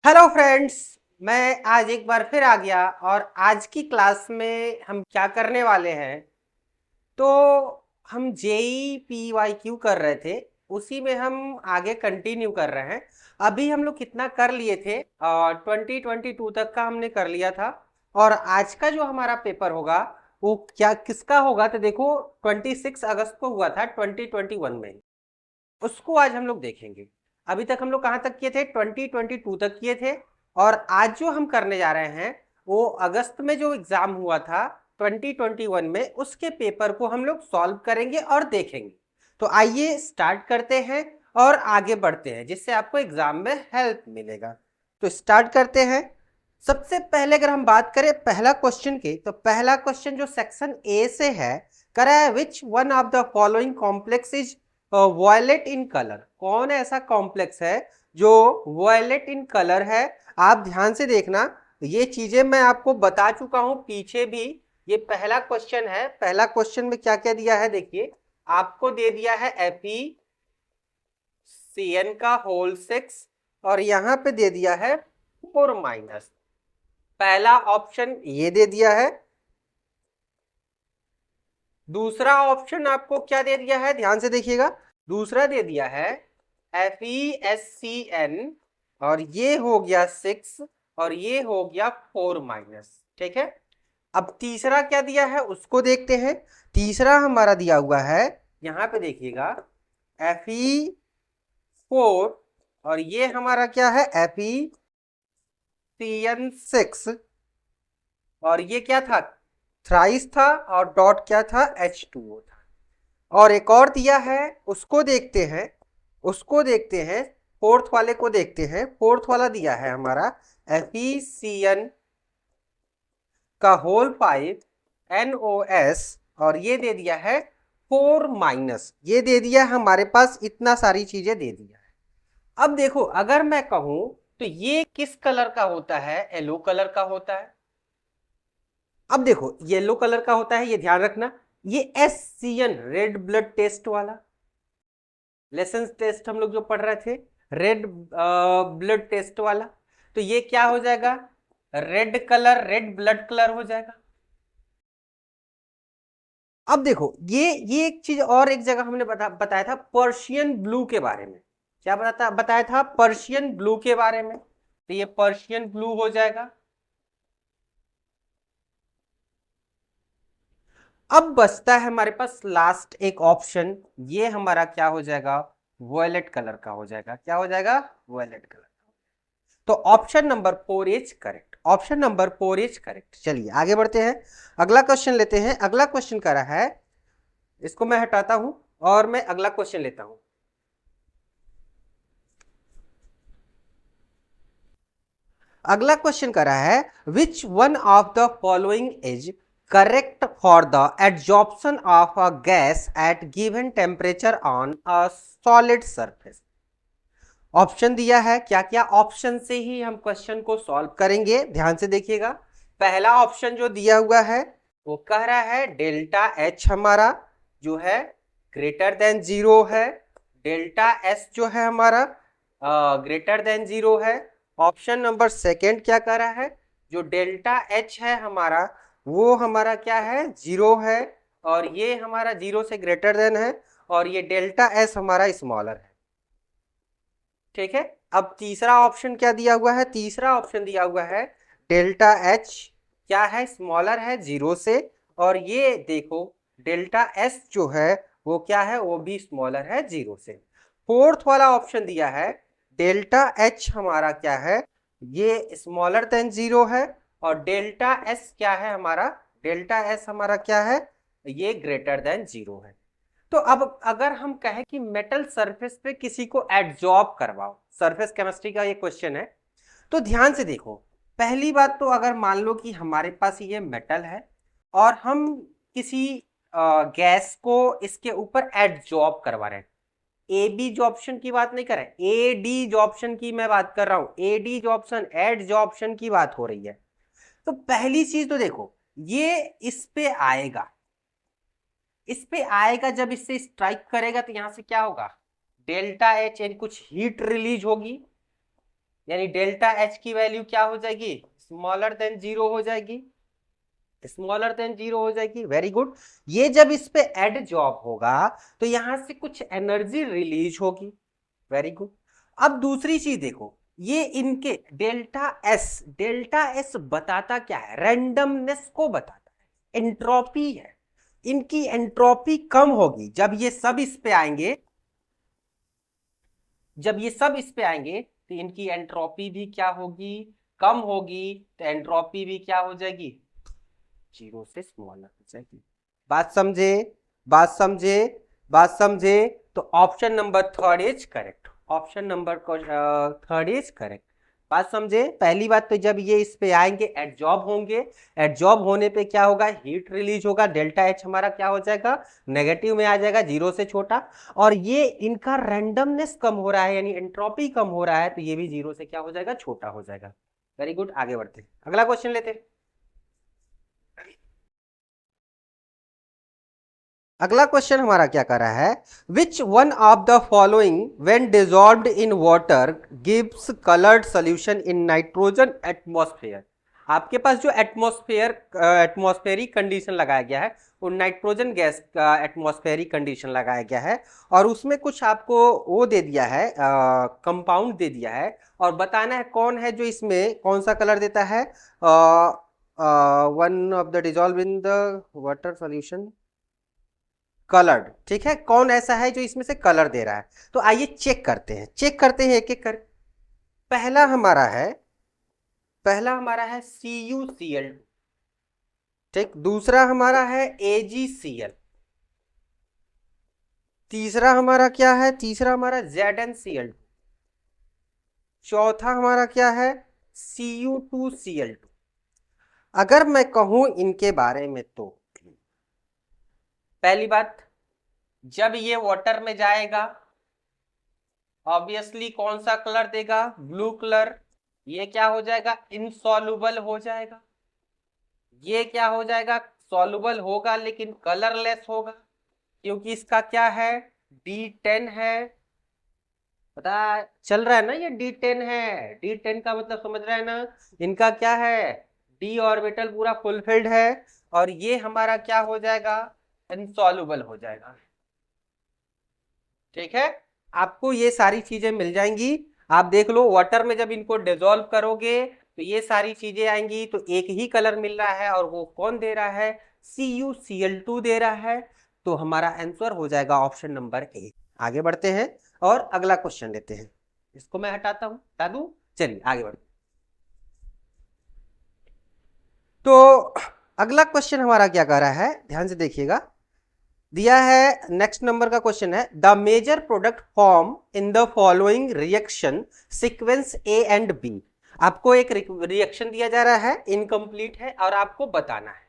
Hello friends, मैं आज एक बार फिर आ गया और आज की क्लास में हम क्या करने वाले हैं। तो हम जेई पी वाई क्यू कर रहे थे, उसी में हम आगे कंटिन्यू कर रहे हैं। अभी हम लोग कितना कर लिए थे, 2022 तक का हमने कर लिया था। और आज का जो हमारा पेपर होगा वो क्या किसका होगा, तो देखो 26 अगस्त को हुआ था 2021 में। उसको आज हम लोग देखेंगे। अभी तक हम लोग कहाँ तक किए थे, 2022 तक किए थे। और आज जो हम करने जा रहे हैं वो अगस्त में जो एग्जाम हुआ था 2021 में, उसके पेपर को हम लोग सॉल्व करेंगे और देखेंगे। तो आइए स्टार्ट करते हैं और आगे बढ़ते हैं, जिससे आपको एग्जाम में हेल्प मिलेगा। तो स्टार्ट करते हैं। सबसे पहले अगर हम बात करें पहला क्वेश्चन की, तो पहला क्वेश्चन जो सेक्शन ए से है, करा है which one of the following complex is violet in colour. कौन ऐसा कॉम्प्लेक्स है जो वॉयलेट इन कलर है। आप ध्यान से देखना, ये चीजें मैं आपको बता चुका हूं पीछे भी। ये पहला क्वेश्चन है। पहला क्वेश्चन में क्या क्या दिया है देखिए, आपको दे दिया है FeCN का होल 6 और यहां पे दे दिया है 4 माइनस। पहला ऑप्शन ये दे दिया है। दूसरा ऑप्शन आपको क्या दे दिया है, ध्यान से देखिएगा। दूसरा दे दिया है FeSCN और ये हो गया 6 और ये हो गया 4 माइनस। ठीक है। अब तीसरा क्या दिया है उसको देखते हैं। तीसरा हमारा दिया हुआ है, यहां पे देखिएगा, Fe4 और ये हमारा क्या है, FeCN6 और ये क्या था, थ्राइस था और डॉट क्या था, H2O था। और एक और दिया है, उसको देखते हैं। उसको देखते हैं, फोर्थ वाले को देखते हैं। फोर्थ वाला दिया है हमारा FeCN का होल 5 NOS और ये दे दिया है 4 माइनस। ये दे दिया हमारे पास, इतना सारी चीजें दे दिया है। अब देखो, अगर मैं कहूं तो ये किस कलर का होता है, येलो कलर का होता है। अब देखो, येलो कलर का होता है, ये ध्यान रखना। ये SCN रेड ब्लड टेस्ट वाला लेसन टेस्ट हम लोग जो पढ़ रहे थे, रेड ब्लड टेस्ट वाला, तो ये क्या हो जाएगा, red colour, red blood colour हो जाएगा। अब देखो, ये एक चीज और, एक जगह हमने बताया था पर्शियन ब्लू के बारे में। क्या बताया था, पर्शियन ब्लू के बारे में। तो ये पर्शियन ब्लू हो जाएगा। अब बचता है हमारे पास लास्ट एक ऑप्शन, ये हमारा क्या हो जाएगा, वॉयलेट कलर का हो जाएगा। क्या हो जाएगा, वॉयलेट कलर। तो option number 4 is correct. Option number 4 is correct. चलिए आगे बढ़ते हैं, अगला क्वेश्चन लेते हैं। अगला क्वेश्चन करा है, इसको मैं हटाता हूं और मैं अगला क्वेश्चन लेता हूं। अगला क्वेश्चन करा है which one of the following is correct for the adsorption of a gas at given temperature on a solid surface. Option दिया है, क्या क्या ऑप्शन से ही हम क्वेश्चन को सॉल्व करेंगे, ध्यान से देखिएगा। पहला ऑप्शन जो दिया हुआ है वो कह रहा है डेल्टा एच हमारा जो है ग्रेटर देन 0 है, डेल्टा एस जो है हमारा ग्रेटर देन 0 है। ऑप्शन नंबर सेकेंड क्या कह रहा है, जो डेल्टा एच है हमारा वो हमारा क्या है, 0 है और ये हमारा 0 से ग्रेटर देन है, और ये डेल्टा एस हमारा स्मॉलर है। ठीक है। अब तीसरा ऑप्शन क्या दिया हुआ है, तीसरा ऑप्शन दिया हुआ है डेल्टा एच क्या है, स्मॉलर है 0 से, और ये देखो डेल्टा एस जो है वो क्या है, वो भी स्मॉलर है 0 से। फोर्थ वाला ऑप्शन दिया है डेल्टा एच हमारा क्या है, ये स्मॉलर देन 0 है, और डेल्टा एस क्या है हमारा, डेल्टा एस हमारा क्या है, ये ग्रेटर देन 0 है। तो अब अगर हम कहें कि मेटल सरफेस पे किसी को एडजॉर्ब करवाओ, सरफेस केमिस्ट्री का ये क्वेश्चन है, तो ध्यान से देखो। पहली बात तो अगर मान लो कि हमारे पास ये मेटल है और हम किसी गैस को इसके ऊपर एडजॉर्ब करवा रहे हैं। ए बी जॉब्शन की बात नहीं कर रहे, ए डी जॉब्शन की मैं बात कर रहा हूं। ए डी जॉब्शन, एडजॉर्प्शन की बात हो रही है। तो पहली चीज तो देखो, ये इस पे आएगा, इस पे आएगा, जब इससे स्ट्राइक करेगा तो यहां से क्या होगा, डेल्टा एच यानी कुछ हीट रिलीज होगी। यानी डेल्टा एच की वैल्यू क्या हो जाएगी, स्मॉलर देन 0 हो जाएगी, स्मॉलर देन 0 हो जाएगी। Very good. ये जब इस पे एडजॉर्ब होगा तो यहां से कुछ एनर्जी रिलीज होगी। Very good. अब दूसरी चीज देखो, ये इनके डेल्टा एस बताता क्या है, रैंडमनेस को बताता है, एंट्रोपी है। इनकी एंट्रोपी कम होगी जब ये सब इस पे आएंगे, जब ये सब इस पे आएंगे तो इनकी एंट्रोपी भी क्या होगी, कम होगी। तो एंट्रोपी भी क्या हो जाएगी, 0 से स्मॉलर हो जाएगी। बात समझे, बात समझे, बात समझे। तो option number third is correct, option number third is correct. बात समझे। पहली बात तो जब ये इस पे आएंगे एडजॉर्ब होंगे, एडजॉर्ब होने पे क्या होगा, हीट रिलीज होगा, डेल्टा एच हमारा क्या हो जाएगा, नेगेटिव में आ जाएगा, 0 से छोटा। और ये इनका रैंडमनेस कम हो रहा है यानी एंट्रोपी कम हो रहा है, तो ये भी 0 से क्या हो जाएगा, छोटा हो जाएगा। वेरी गुड, आगे बढ़ते हैं, अगला क्वेश्चन लेते हैं। अगला क्वेश्चन हमारा क्या कर रहा है, which one of the following when dissolved in water gives coloured solution in nitrogen atmosphere. आपके पास जो एटमॉस्फेरिक कंडीशन लगाया गया है वो नाइट्रोजन गैस का एटमॉस्फेरिक कंडीशन लगाया गया है, और उसमें कुछ आपको वो दे दिया है, कंपाउंड दे दिया है, और बताना है कौन है जो इसमें कौन सा कलर देता है। One of the dissolve in the water solution coloured, ठीक है, कौन ऐसा है जो इसमें से कलर दे रहा है। तो आइए चेक करते हैं, चेक करते हैं एक एक कर। पहला हमारा है, पहला हमारा है CuCl, ठीक। दूसरा हमारा है AgCl। तीसरा हमारा क्या है, तीसरा हमारा ZnCl। चौथा हमारा क्या है, Cu2Cl। अगर मैं कहूं इनके बारे में तो पहली बात, जब ये वाटर में जाएगा ऑब्वियसली कौन सा कलर देगा, ब्लू कलर। ये क्या हो जाएगा, इनसॉल्युबल हो जाएगा। ये क्या हो जाएगा, सॉल्युबल होगा लेकिन कलरलेस होगा, क्योंकि इसका क्या है, D10 है। पता चल रहा है ना, ये D10 है। D10 का मतलब समझ रहे हैं ना, इनका क्या है, D ऑर्बिटल पूरा फुलफिल्ड है, और ये हमारा क्या हो जाएगा, इनसॉल्युबल हो जाएगा। ठीक है, आपको ये सारी चीजें मिल जाएंगी। आप देख लो, वाटर में जब इनको डिजोल्व करोगे तो ये सारी चीजें आएंगी, तो एक ही कलर मिल रहा है, और वो कौन दे रहा है, CuCl2 दे रहा है। तो हमारा आंसर हो जाएगा ऑप्शन नंबर ए। आगे बढ़ते हैं और अगला क्वेश्चन लेते हैं। इसको मैं हटाता हूं, हटा दूं। चलिए आगे बढ़ते। तो अगला क्वेश्चन हमारा क्या कर रहा है, ध्यान से देखिएगा। दिया है नेक्स्ट नंबर का क्वेश्चन है, the major product form in the following reaction sequence A and B. आपको एक रिएक्शन दिया जा रहा है, इनकम्प्लीट है, और आपको बताना है,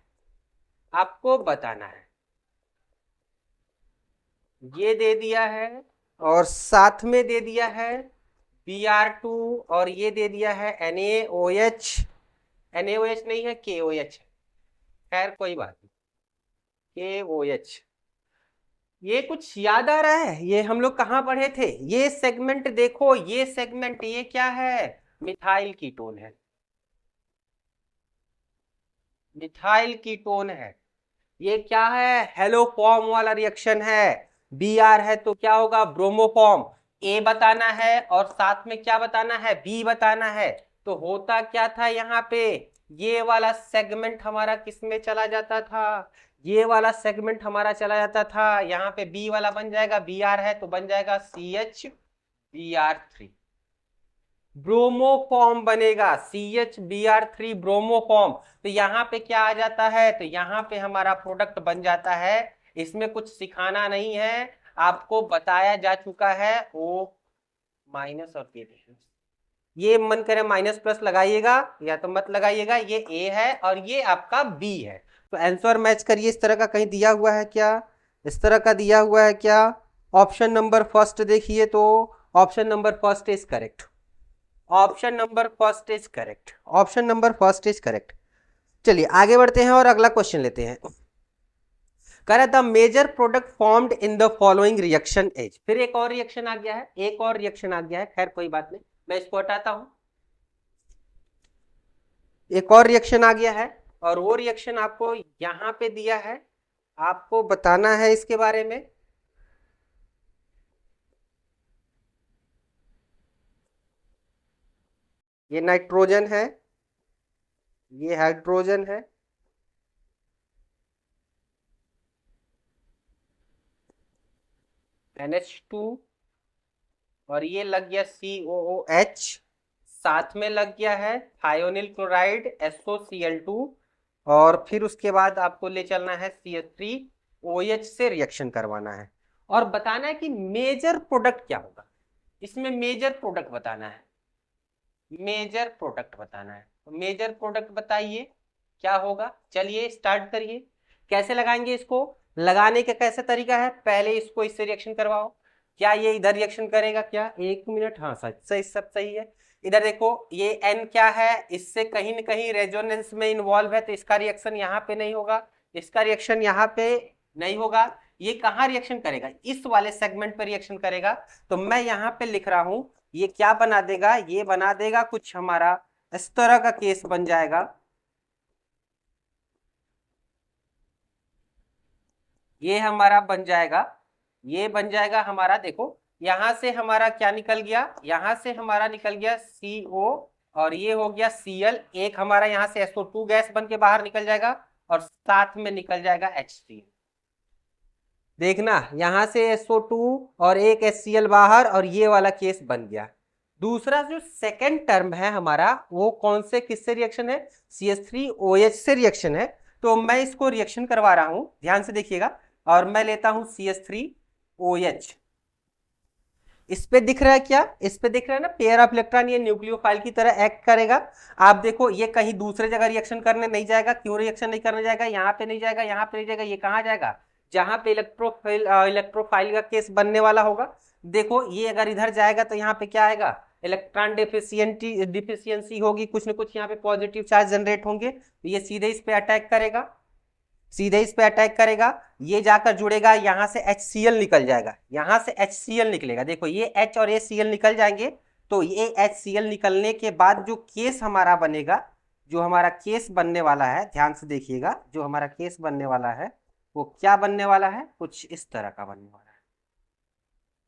आपको बताना है। ये दे दिया है और साथ में दे दिया है Br2, और ये दे दिया है NaOH। NaOH नहीं है, KOH। खैर कोई बात नहीं, KOH। ये कुछ याद आ रहा है, ये हम लोग कहाँ पढ़े थे, ये सेगमेंट देखो, ये सेगमेंट, ये क्या है, मिथाइल कीटोन है, मिथाइल कीटोन है। ये क्या है, हेलोफॉर्म वाला रिएक्शन है। Br है तो क्या होगा, ब्रोमोफॉर्म। A बताना है और साथ में क्या बताना है, B बताना है। तो होता क्या था यहाँ पे, ये वाला सेगमेंट हमारा किस में चला जाता था, ये वाला सेगमेंट हमारा चला जाता था यहाँ पे, B वाला बन जाएगा, Br है तो बन जाएगा CHBr3, ब्रोमोफॉर्म बनेगा, CHBr3 ब्रोमोफॉर्म। तो यहाँ पे क्या आ जाता है, तो यहाँ पे हमारा प्रोडक्ट बन जाता है। इसमें कुछ सिखाना नहीं है, आपको बताया जा चुका है। O माइनस, और ये मन करे माइनस प्लस लगाइएगा या तो मत लगाइएगा, ये A है और ये आपका B है। तो आंसर मैच करिए, इस तरह का कहीं दिया हुआ है क्या, इस तरह का दिया हुआ है क्या। ऑप्शन नंबर फर्स्ट देखिए, तो option number first is correct, option number first is correct, option number first is correct. चलिए आगे बढ़ते हैं और अगला क्वेश्चन लेते हैं। कह रहा the major product formed in the following reaction as. फिर एक और रिएक्शन आ गया है, एक और रिएक्शन आ गया है, खैर कोई बात नहीं, मैं इसको हटाता हूं। एक और रिएक्शन आ गया है और वो रिएक्शन आपको यहां पे दिया है, आपको बताना है इसके बारे में। ये नाइट्रोजन है, ये हाइड्रोजन है, NH2, और ये लग गया COOH, साथ में लग गया है थायोनिल क्लोराइड SOCl2, और फिर उसके बाद आपको ले चलना है CH3OH से रिएक्शन करवाना है और बताना है कि मेजर प्रोडक्ट क्या होगा। इसमें मेजर प्रोडक्ट बताना है, मेजर प्रोडक्ट बताना है। तो मेजर प्रोडक्ट बताइए क्या होगा। चलिए स्टार्ट करिए। कैसे लगाएंगे इसको, लगाने का कैसे तरीका है, पहले इसको इससे रिएक्शन करवाओ। क्या ये इधर रिएक्शन करेगा क्या, एक मिनट, हाँ सच सही, सब सही है। इधर देखो ये N क्या है, इससे कहीं न कहीं रेजोनेंस में इन्वॉल्व है, तो इसका रिएक्शन यहाँ पे नहीं होगा, इसका रिएक्शन यहाँ पे नहीं होगा। ये कहाँ रिएक्शन करेगा, इस वाले सेगमेंट पर रिएक्शन करेगा। तो मैं यहाँ पे लिख रहा हूं, ये क्या बना देगा, ये बना देगा कुछ हमारा इस तरह का केस बन जाएगा। ये हमारा बन जाएगा, ये बन जाएगा हमारा, देखो यहां से हमारा क्या निकल गया, यहां से हमारा निकल गया CO, और ये हो गया Cl, एक हमारा यहां से SO2 गैस बन के बाहर निकल जाएगा और साथ में निकल जाएगा HCl। देखना यहां से SO2 और एक HCl बाहर, और ये वाला केस बन गया। दूसरा जो सेकेंड टर्म है हमारा, वो कौन से किससे रिएक्शन है, CH3OH से रिएक्शन है। तो मैं इसको रिएक्शन करवा रहा हूं, ध्यान से देखिएगा, और मैं लेता हूं CH3OH। इस पे दिख रहा है क्या, इस पे दिख रहा है ना पेयर ऑफ इलेक्ट्रॉन, ये न्यूक्लियोफाइल की तरह एक्ट करेगा। आप देखो ये कहीं दूसरे जगह रिएक्शन करने नहीं जाएगा, क्यों रिएक्शन नहीं करने जाएगा, यहाँ पे नहीं जाएगा, यहाँ पे नहीं जाएगा, ये कहाँ जाएगा, जहां पे इलेक्ट्रोफाइल का केस बनने वाला होगा। देखो ये अगर इधर जाएगा तो यहाँ पे क्या आएगा, इलेक्ट्रॉन डिफिशियंसी होगी, कुछ ना कुछ यहाँ पे पॉजिटिव चार्ज जनरेट होंगे, तो ये सीधे इस पे अटैक करेगा, सीधे इस पे अटैक करेगा। ये जाकर जुड़ेगा, यहां से HCl निकल जाएगा, यहां से HCl निकलेगा, देखो ये H और ये Cl निकल जाएंगे। तो ये HCl निकलने के बाद जो केस हमारा बनेगा, जो हमारा केस बनने वाला है, ध्यान से देखिएगा, जो हमारा केस बनने वाला है वो क्या बनने वाला है, कुछ इस तरह का बनने वाला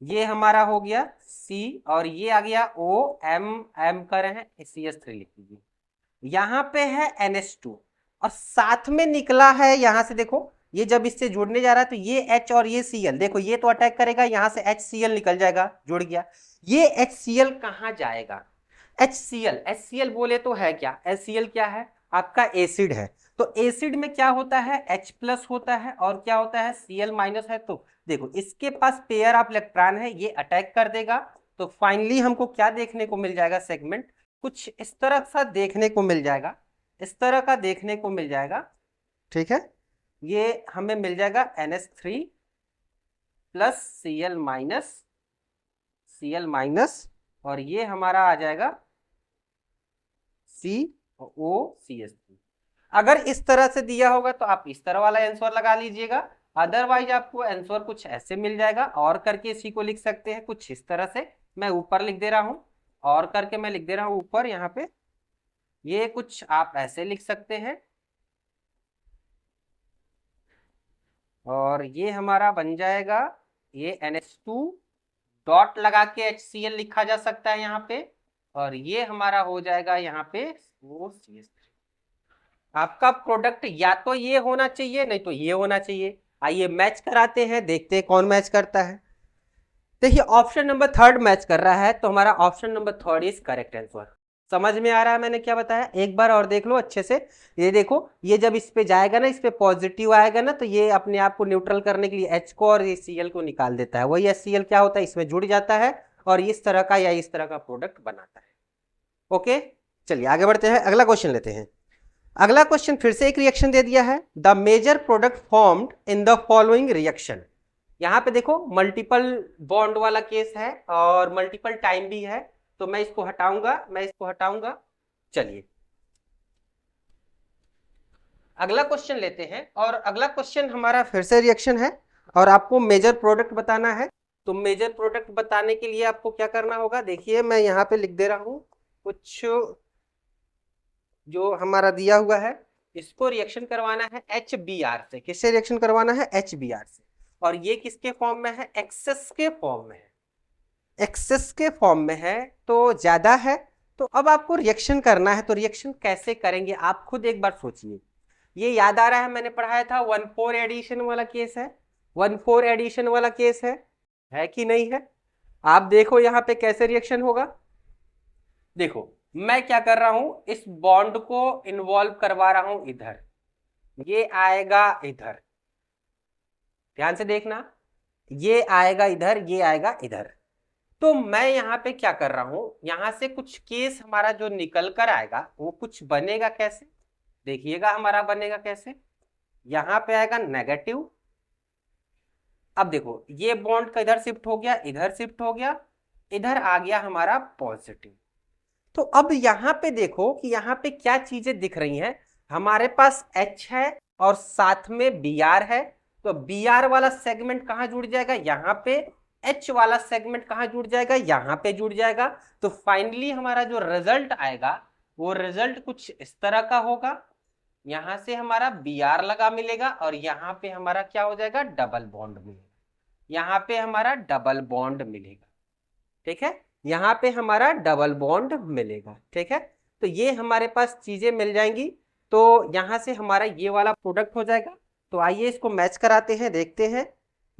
है। ये हमारा हो गया C, और ये आ गया M कर रहे हैं, CH3 लिख दीजिए। यहाँ पे है NH2 और साथ में निकला है, यहां से देखो ये जब इससे जुड़ने जा रहा है तो ये H और ये Cl, देखो ये तो अटैक करेगा, यहां से HCl निकल जाएगा, जुड़ गया। ये HCl कहां जाएगा, HCl बोले तो है क्या, HCl क्या है, आपका एसिड है। तो एसिड में क्या होता है, H प्लस होता है, और क्या होता है, Cl माइनस है। तो देखो इसके पास पेयर ऑफ इलेक्ट्रॉन है, ये अटैक कर देगा। तो फाइनली हमको क्या देखने को मिल जाएगा, सेगमेंट कुछ इस तरह सा देखने को मिल जाएगा, इस तरह का देखने को मिल जाएगा। ठीक है, ये हमें मिल जाएगा NH3 प्लस Cl माइनस, और ये हमारा आ जाएगा COCH3। अगर इस तरह से दिया होगा तो आप इस तरह वाला आंसर लगा लीजिएगा, अदरवाइज आपको आंसर कुछ ऐसे मिल जाएगा, और करके इसी को लिख सकते हैं कुछ इस तरह से। मैं ऊपर लिख दे रहा हूं, और करके मैं लिख दे रहा हूं ऊपर यहाँ पे, ये कुछ आप ऐसे लिख सकते हैं, और ये हमारा बन जाएगा, ये NH2 डॉट लगा के HCl लिखा जा सकता है यहाँ पे, और ये हमारा हो जाएगा यहाँ पे CH3। आपका प्रोडक्ट या तो ये होना चाहिए, नहीं तो ये होना चाहिए। आइए मैच कराते हैं, देखते हैं कौन मैच करता है। देखिए ऑप्शन नंबर थर्ड मैच कर रहा है, तो हमारा option number third is correct answer. समझ में आ रहा है मैंने क्या बताया, एक बार और देख लो अच्छे से। ये देखो ये जब इस पे जाएगा ना, इस पे पॉजिटिव आएगा ना, तो ये अपने आप को न्यूट्रल करने के लिए H को और ये Cl को निकाल देता है, वही HCl क्या होता है, इसमें जुड़ जाता है और इस तरह का या इस तरह का प्रोडक्ट बनाता है। ओके, चलिए आगे बढ़ते हैं, अगला क्वेश्चन लेते हैं। अगला क्वेश्चन फिर से एक रिएक्शन दे दिया है, the major product formed in the following reaction. यहाँ पे देखो मल्टीपल बॉन्ड वाला केस है और मल्टीपल टाइम भी है, तो मैं इसको हटाऊंगा, चलिए अगला क्वेश्चन लेते हैं। और अगला क्वेश्चन हमारा फिर से रिएक्शन है और आपको मेजर प्रोडक्ट बताना है। तो मेजर प्रोडक्ट बताने के लिए आपको क्या करना होगा, देखिए मैं यहाँ पे लिख दे रहा हूं कुछ जो हमारा दिया हुआ है इसको रिएक्शन करवाना है HBr से। किससे रिएक्शन करवाना है? HBr से। और ये किसके फॉर्म में है? एक्सेस के फॉर्म में है। एक्सेस के फॉर्म में है तो ज्यादा है। तो अब आपको रिएक्शन करना है, तो रिएक्शन कैसे करेंगे आप खुद एक बार सोचिए। ये याद आ रहा है, मैंने पढ़ाया था 1,4 एडिशन वाला केस है। 1,4 एडिशन वाला केस है कि नहीं है? आप देखो यहां पे कैसे रिएक्शन होगा। देखो मैं क्या कर रहा हूं, इस बॉन्ड को इन्वॉल्व करवा रहा हूं इधर, ये आएगा इधर, ध्यान से देखना, ये आएगा इधर, ये आएगा इधर। तो मैं यहां पे क्या कर रहा हूं, यहां से कुछ केस हमारा जो निकल कर आएगा वो कुछ बनेगा कैसे, देखिएगा हमारा बनेगा कैसे। यहां पे आएगा नेगेटिव। अब देखो ये बॉन्ड का इधर शिफ्ट हो गया, इधर शिफ्ट हो गया, इधर आ गया हमारा पॉजिटिव। तो अब यहां पे देखो कि यहां पे क्या चीजें दिख रही हैं। हमारे पास H है और साथ में Br है। तो Br वाला सेगमेंट कहां जुड़ जाएगा? यहां पे। H वाला सेगमेंट कहां जुड़ जाएगा? यहां पे जुड़ जाएगा। तो फाइनली हमारा जो रिजल्ट आएगा वो रिजल्ट कुछ इस तरह का होगा। यहां से हमारा Br लगा मिलेगा और यहां पे हमारा क्या हो जाएगा? डबल बॉन्ड मिलेगा। यहां पे हमारा डबल बॉन्ड मिलेगा, ठीक है, यहां पे हमारा डबल बॉन्ड मिलेगा, ठीक है। तो ये हमारे पास चीजें मिल जाएंगी। तो यहां से हमारा ये वाला प्रोडक्ट हो जाएगा। तो आइए इसको मैच कराते हैं, देखते हैं।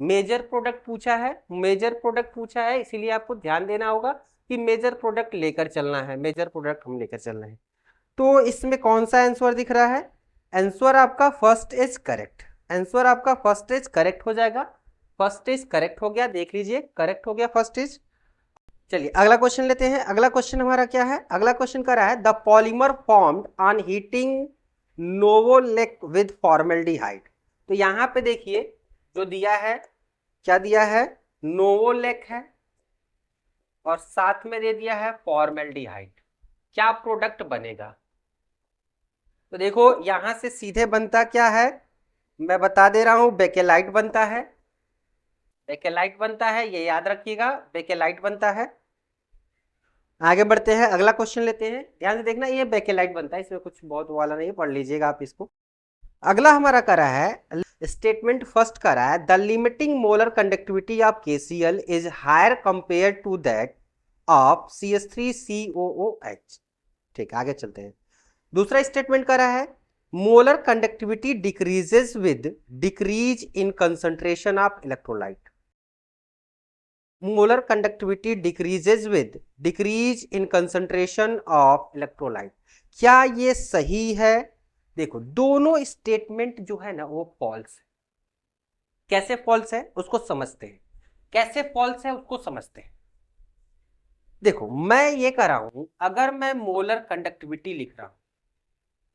मेजर प्रोडक्ट पूछा है, मेजर प्रोडक्ट पूछा है, इसीलिए आपको ध्यान देना होगा कि मेजर प्रोडक्ट लेकर चलना है, मेजर प्रोडक्ट हम लेकर चलना है। तो इसमें कौन सा आंसर दिख रहा है? आंसर आपका फर्स्ट इज करेक्ट, आंसर आपका फर्स्ट इज करेक्ट हो जाएगा। फर्स्ट इज करेक्ट हो गया, देख लीजिए करेक्ट हो गया फर्स्ट इज। चलिए अगला क्वेश्चन लेते हैं। अगला क्वेश्चन हमारा क्या है? अगला क्वेश्चन कर रहा है the polymer formed on heating novolac with formaldehyde. तो यहां पे देखिए जो दिया है, क्या दिया है? नोवोलेक है और साथ में दे दिया है फॉर्मल्डिहाइड। क्या प्रोडक्ट बनेगा? तो देखो यहां से सीधे बनता क्या है, मैं बता दे रहा हूं, बेकेलाइट बनता है। बेकेलाइट बनता है, ये याद रखिएगा, बेकेलाइट बनता है। आगे बढ़ते हैं, अगला क्वेश्चन लेते हैं। ध्यान से देखना, ये बेकेलाइट बनता है, इसमें कुछ बहुत वाला नहीं, पढ़ लीजिएगा आप इसको। अगला हमारा करा है स्टेटमेंट फर्स्ट करा है the limiting molar conductivity of KCl is higher compare to that of CH3COOH। ठीक, आगे चलते हैं। दूसरा स्टेटमेंट करा है molar conductivity decreases with decrease in concentration of electrolyte. Molar conductivity decreases with decrease in concentration of electrolyte. क्या ये सही है? देखो दोनों स्टेटमेंट जो है ना वो फॉल्स है। कैसे फॉल्स है उसको समझते हैं, कैसे फॉल्स है उसको समझते हैं। देखो मैं ये कर रहा हूं, अगर मैं मोलर कंडक्टिविटी लिख रहा हूं,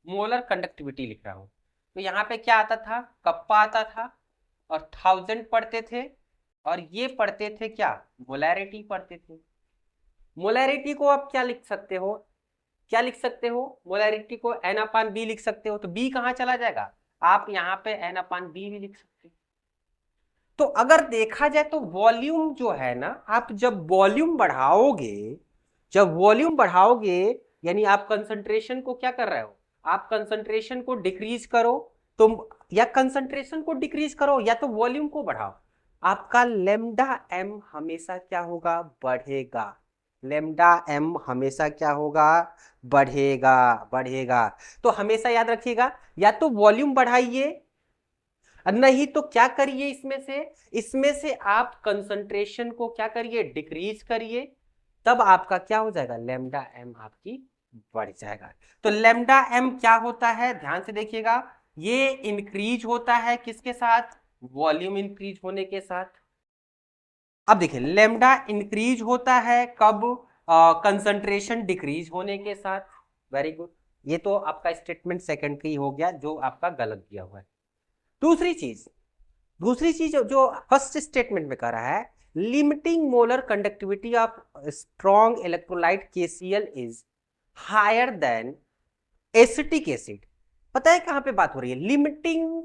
मोलर कंडक्टिविटी लिख रहा हूं, तो यहां पे क्या आता था? कप्पा आता था और 1000 पढ़ते थे, और ये पढ़ते थे क्या? मोलैरिटी पढ़ते थे। मोलैरिटी को आप क्या लिख सकते हो? क्या लिख सकते हो? मोलैरिटी को N/B लिख सकते हो। तो B कहां चला जाएगा? आप यहां पे N/B भी लिख सकते हो। तो अगर देखा जाए तो वॉल्यूम जो है ना, आप जब वॉल्यूम बढ़ाओगे, जब वॉल्यूम बढ़ाओगे यानी आप कंसंट्रेशन को क्या कर रहे हो? आप कंसंट्रेशन को डिक्रीज करो, तुम या कंसंट्रेशन को डिक्रीज करो या तो वॉल्यूम को बढ़ाओ, आपका लेमडा एम हमेशा क्या होगा? बढ़ेगा। लेमडा एम हमेशा क्या होगा? बढ़ेगा, बढ़ेगा। तो हमेशा याद रखिएगा, या तो वॉल्यूम बढ़ाइए, नहीं तो क्या करिए, इसमें से आप कंसंट्रेशन को क्या करिए? डिक्रीज करिए। तब आपका क्या हो जाएगा? लेमडा एम आपकी बढ़ जाएगा। तो लेमडा एम क्या होता है? ध्यान से देखिएगा, ये इंक्रीज होता है किसके साथ? वॉल्यूम इंक्रीज होने के साथ। अब देखिए लेमडा इंक्रीज होता है कब? कंसंट्रेशन डिक्रीज होने के साथ। वेरी गुड, ये तो आपका स्टेटमेंट सेकंड का ही हो गया जो आपका गलत दिया हुआ है। दूसरी चीज जो फर्स्ट स्टेटमेंट में कह रहा है limiting molar conductivity of strong electrolyte KCl is higher than acetic acid. पता है कहां पे बात हो रही है? Limiting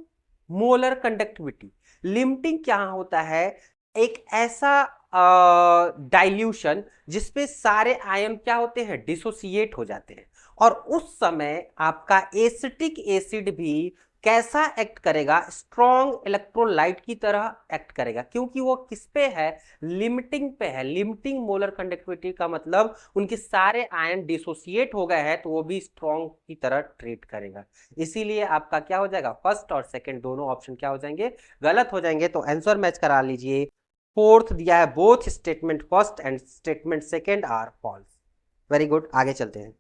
molar conductivity. लिमिटिंग क्या होता है? एक ऐसा डाइल्यूशन जिसपे सारे आयन क्या होते हैं, डिसोसिएट हो जाते हैं, और उस समय आपका एसिटिक एसिड भी कैसा एक्ट करेगा, स्ट्रॉन्ग इलेक्ट्रोलाइट की तरह एक्ट करेगा, क्योंकि वो किस पे है, लिमिटिंग पे है। लिमिटिंग मोलर कंडक्टिविटी का मतलब उनके सारे आयन डिसोसिएट हो गए हैं, तो वो भी स्ट्रॉन्ग की तरह ट्रीट करेगा। इसीलिए आपका क्या हो जाएगा, फर्स्ट और सेकंड दोनों ऑप्शन क्या हो जाएंगे, गलत हो जाएंगे। तो आंसर मैच करा लीजिए। फोर्थ दिया है, both statement first and statement second are false. Very good, आगे चलते हैं।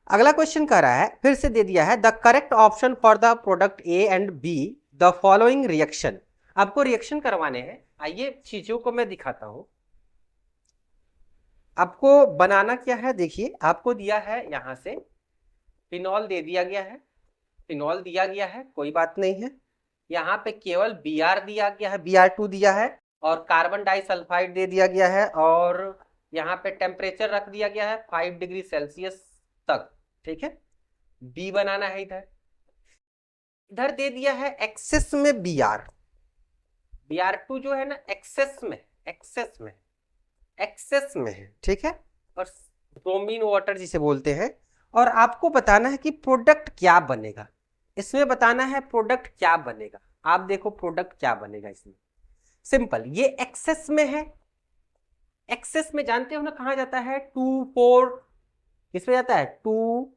अगला क्वेश्चन कह रहा है, फिर से दे दिया है, the correct option for the product A and be the following reaction. आपको रिएक्शन करवाने हैं, आइए चीजों को मैं दिखाता हूं। आपको बनाना क्या है, देखिए आपको दिया है यहां से फिनॉल दे दिया गया है, फिनॉल दिया गया है, कोई बात नहीं है। यहाँ पे केवल Br दिया गया है, Br2 दिया है, और कार्बन डाइसल्फाइड दे दिया गया है, और यहाँ पे टेम्परेचर रख दिया गया है 5 डिग्री सेल्सियस तक। ठीक है, बी बनाना है। इधर इधर दे दिया है एक्सेस में Br2 जो है ना एक्सेस में, एक्सेस में, एक्सेस में है। ठीक है, और ब्रोमीन वाटर जिसे बोलते हैं, और आपको बताना है कि प्रोडक्ट क्या बनेगा। इसमें बताना है प्रोडक्ट क्या बनेगा। आप देखो प्रोडक्ट क्या बनेगा इसमें, सिंपल, ये एक्सेस में है। एक्सेस में जानते हो ना कहां जाता है, 2 4, किस पे जाता है, 2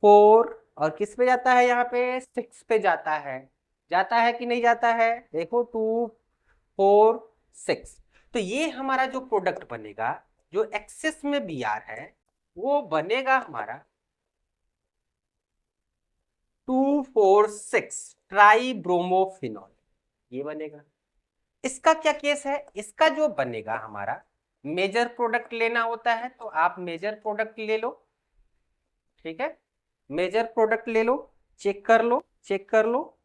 4, और किस पे जाता है, यहाँ पे 6 पे जाता है। जाता है कि नहीं जाता है, देखो 2 4 6। तो ये हमारा जो प्रोडक्ट बनेगा, जो एक्सेस में Br है, वो बनेगा हमारा 2 4 6 ट्राइब्रोमोफिनॉल, ये बनेगा। इसका क्या केस है, इसका जो बनेगा हमारा मेजर प्रोडक्ट लेना होता है, तो आप मेजर प्रोडक्ट ले लो। ठीक है, मेजर प्रोडक्ट ले लो, चेक कर लो, चेक कर लो,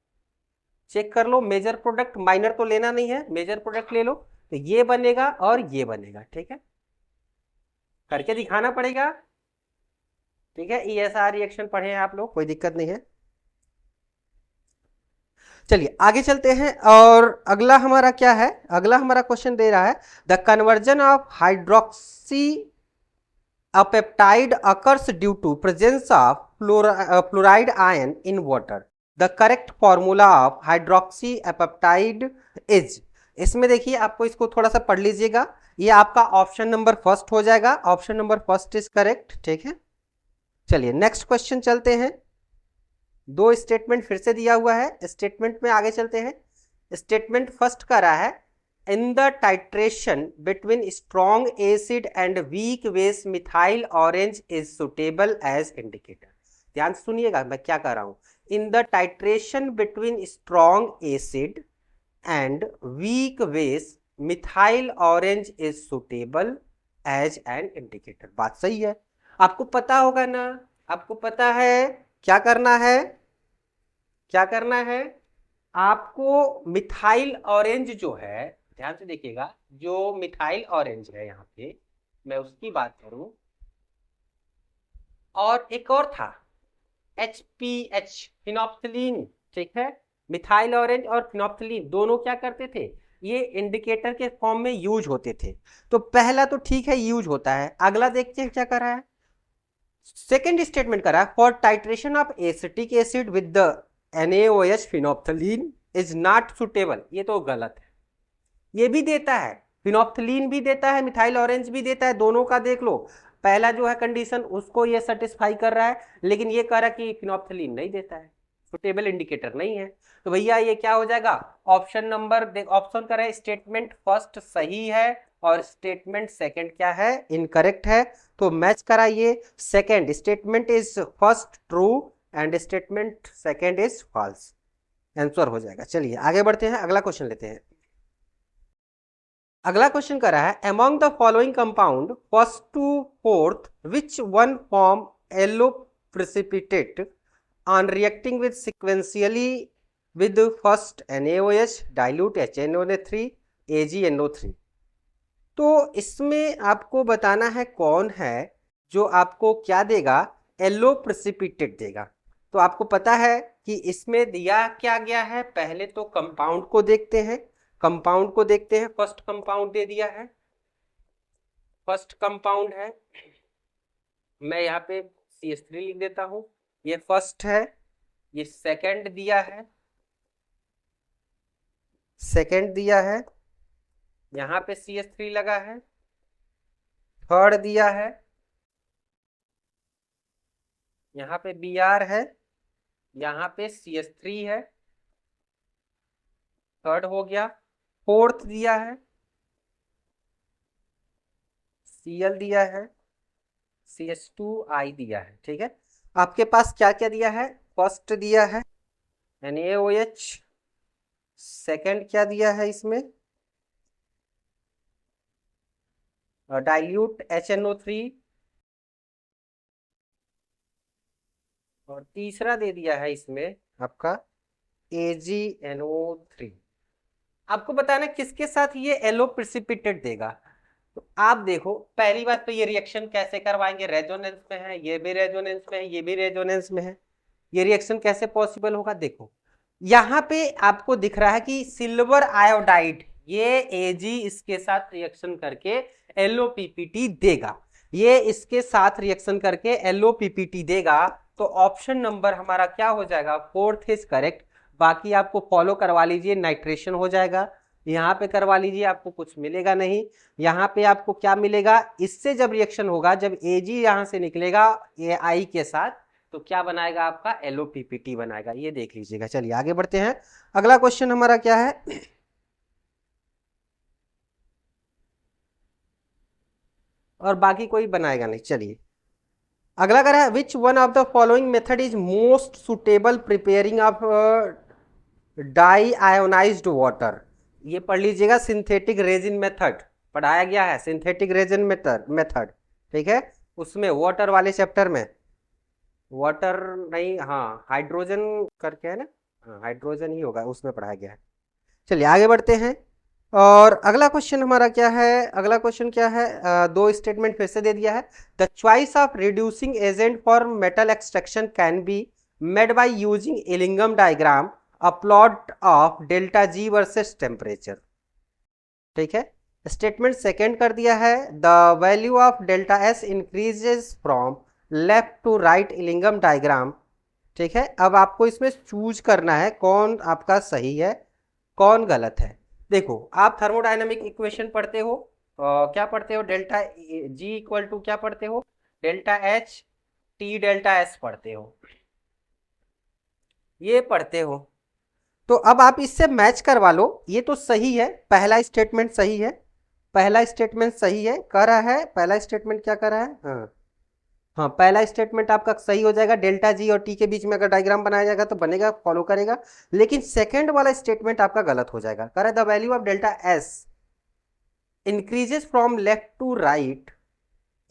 चेक कर लो। मेजर प्रोडक्ट, माइनर तो लेना नहीं है, मेजर प्रोडक्ट ले लो, तो ये बनेगा और ये बनेगा। ठीक है, करके दिखाना पड़ेगा। ठीक है, ESR रिएक्शन पढ़े हैं आप लोग, कोई दिक्कत नहीं है। चलिए आगे चलते हैं, और अगला हमारा क्या है, अगला हमारा क्वेश्चन दे रहा है, the conversion of hydroxy a peptide occurs due to presence of fluoride ion in water. The correct formula of hydroxy apeptide is, इसमें देखिए आपको इसको थोड़ा सा पढ़ लीजिएगा, ये आपका ऑप्शन नंबर फर्स्ट हो जाएगा, option number first is correct. ठीक है, चलिए नेक्स्ट क्वेश्चन चलते हैं। दो स्टेटमेंट फिर से दिया हुआ है, स्टेटमेंट में आगे चलते हैं। स्टेटमेंट फर्स्ट का रहा है, in the titration between strong acid and weak base methyl orange is suitable as indicator। ध्यान सुनिएगा मैं क्या कर रहा हूं, in the titration between strong acid and weak base methyl orange is suitable as an indicator। बात सही है, आपको पता होगा ना, आपको पता है क्या करना है, क्या करना है आपको। मिथाइल ऑरेंज जो है, ध्यान से देखिएगा, जो मिथाइल ऑरेंज है यहाँ पे मैं उसकी बात करूं, और एक और था HPH, फिनोप्थिलीन। ठीक है, मिथाइल ऑरेंज और फिनोप्थिलीन दोनों क्या करते थे, ये इंडिकेटर के फॉर्म में यूज होते थे। तो पहला तो ठीक है यूज होता है, अगला देखते हैं क्या कर रहा है। सेकेंड स्टेटमेंट कर रहा है, for titration of acetic acid with the NaOH phenolphthalein is not suitable. ये तो गलत है, ये भी देता है, फिनोप्थिलीन भी देता है, मिथाइल ऑरेंज भी देता है, दोनों का देख लो। पहला जो है कंडीशन उसको ये सेटिस्फाई कर रहा है, लेकिन ये कह रहा है कि फिनोप्थिलीन नहीं देता है, सुटेबल इंडिकेटर नहीं है। तो भैया ये क्या हो जाएगा, ऑप्शन नंबर, ऑप्शन कर रहे हैं, स्टेटमेंट फर्स्ट सही है और स्टेटमेंट सेकंड क्या है, इनकरेक्ट है। तो मैच कराइए, second statement is first true and statement second is false, answer हो जाएगा। चलिए आगे बढ़ते हैं, अगला क्वेश्चन लेते हैं। अगला क्वेश्चन कर रहा है, among the following compound first to fourth which one form yellow precipitate on reacting with sequentially with first NaOH dilute HNO3 AgNO3। तो इसमें आपको बताना है कौन है जो आपको क्या देगा, येलो प्रेसिपिटेट देगा। तो आपको पता है कि इसमें दिया क्या गया है, पहले तो कंपाउंड को देखते हैं, कंपाउंड को देखते हैं। फर्स्ट कंपाउंड दे दिया है फर्स्ट कंपाउंड है, मैं यहाँ पे CH3 लिख देता हूं, ये फर्स्ट है, ये सेकंड दिया है, सेकंड दिया है, यहाँ पे CH3 लगा है, थर्ड दिया है, यहाँ पे Br है, यहाँ पे CH3 है, थर्ड हो गया, फोर्थ दिया है, Cl दिया है, CH2I दिया है। ठीक है, आपके पास क्या क्या दिया है, फर्स्ट दिया है NaOH, सेकंड क्या दिया है इसमें डाइल्यूट HNO3, और तीसरा दे दिया है इसमें आपका AgNO3। आपको बताना किसके साथ ये एलो प्रिसिपिटेट देगा। तो आप देखो, पहली बात तो ये रिएक्शन कैसे करवाएंगे, रेजोनेंस में है, ये भी रेजोनेंस में है, ये भी रेजोनेंस में है, ये रिएक्शन कैसे पॉसिबल होगा। देखो यहाँ पे आपको दिख रहा है कि सिल्वर आयोडाइड, ये Ag इसके साथ रिएक्शन करके LOPPT देगा, ये इसके साथ रिएक्शन करके LOPPT देगा। तो ऑप्शन नंबर हमारा क्या हो जाएगा, फोर्थ इज करेक्ट। बाकी आपको फॉलो करवा लीजिए, नाइट्रेशन हो जाएगा, यहाँ पे करवा लीजिए, आपको कुछ मिलेगा नहीं। यहाँ पे आपको क्या मिलेगा, इससे जब रिएक्शन होगा, जब Ag यहाँ से निकलेगा AI के साथ, तो क्या बनाएगा आपका LOPPT बनाएगा, ये देख लीजिएगा। चलिए आगे बढ़ते हैं, अगला क्वेश्चन हमारा क्या है, और बाकी कोई बनाएगा नहीं। चलिए अगला कह रहा है, which one of the following method is most suitable preparing of deionised water. ये पढ़ लीजिएगा, सिंथेटिक रेजिन मेथड पढ़ाया गया है, सिंथेटिक रेजिन मेथड। ठीक है, उसमें वाटर वाले चैप्टर में, वाटर नहीं, हाँ हाइड्रोजन करके है ना, हाँ हाइड्रोजन ही होगा, उसमें पढ़ाया गया है। चलिए आगे बढ़ते हैं, और अगला क्वेश्चन हमारा क्या है, अगला क्वेश्चन क्या है, दो स्टेटमेंट फिर से दे दिया है। The choice of reducing agent for metal extraction can be made by using Ellingham diagram, a plot of delta G versus temperature. ठीक है, स्टेटमेंट सेकेंड कर दिया है, the value of delta S increases from left to right Ellingham diagram. ठीक है, अब आपको इसमें चूज करना है कौन आपका सही है कौन गलत है। देखो आप थर्मोडायनामिक इक्वेशन पढ़ते हो, क्या पढ़ते हो, डेल्टा जी इक्वल टू क्या पढ़ते हो, delta H T delta S पढ़ते हो, ये पढ़ते हो। तो अब आप इससे मैच करवा लो, ये तो सही है, पहला स्टेटमेंट सही है, पहला स्टेटमेंट सही है, कह रहा है पहला स्टेटमेंट क्या कर रहा है, हाँ हाँ पहला स्टेटमेंट आपका सही हो जाएगा, डेल्टा जी और टी के बीच में अगर डायग्राम बनाया जाएगा तो बनेगा, फॉलो करेगा। लेकिन सेकंड वाला स्टेटमेंट आपका गलत हो जाएगा, कह रहा है the value of delta S increases from left to right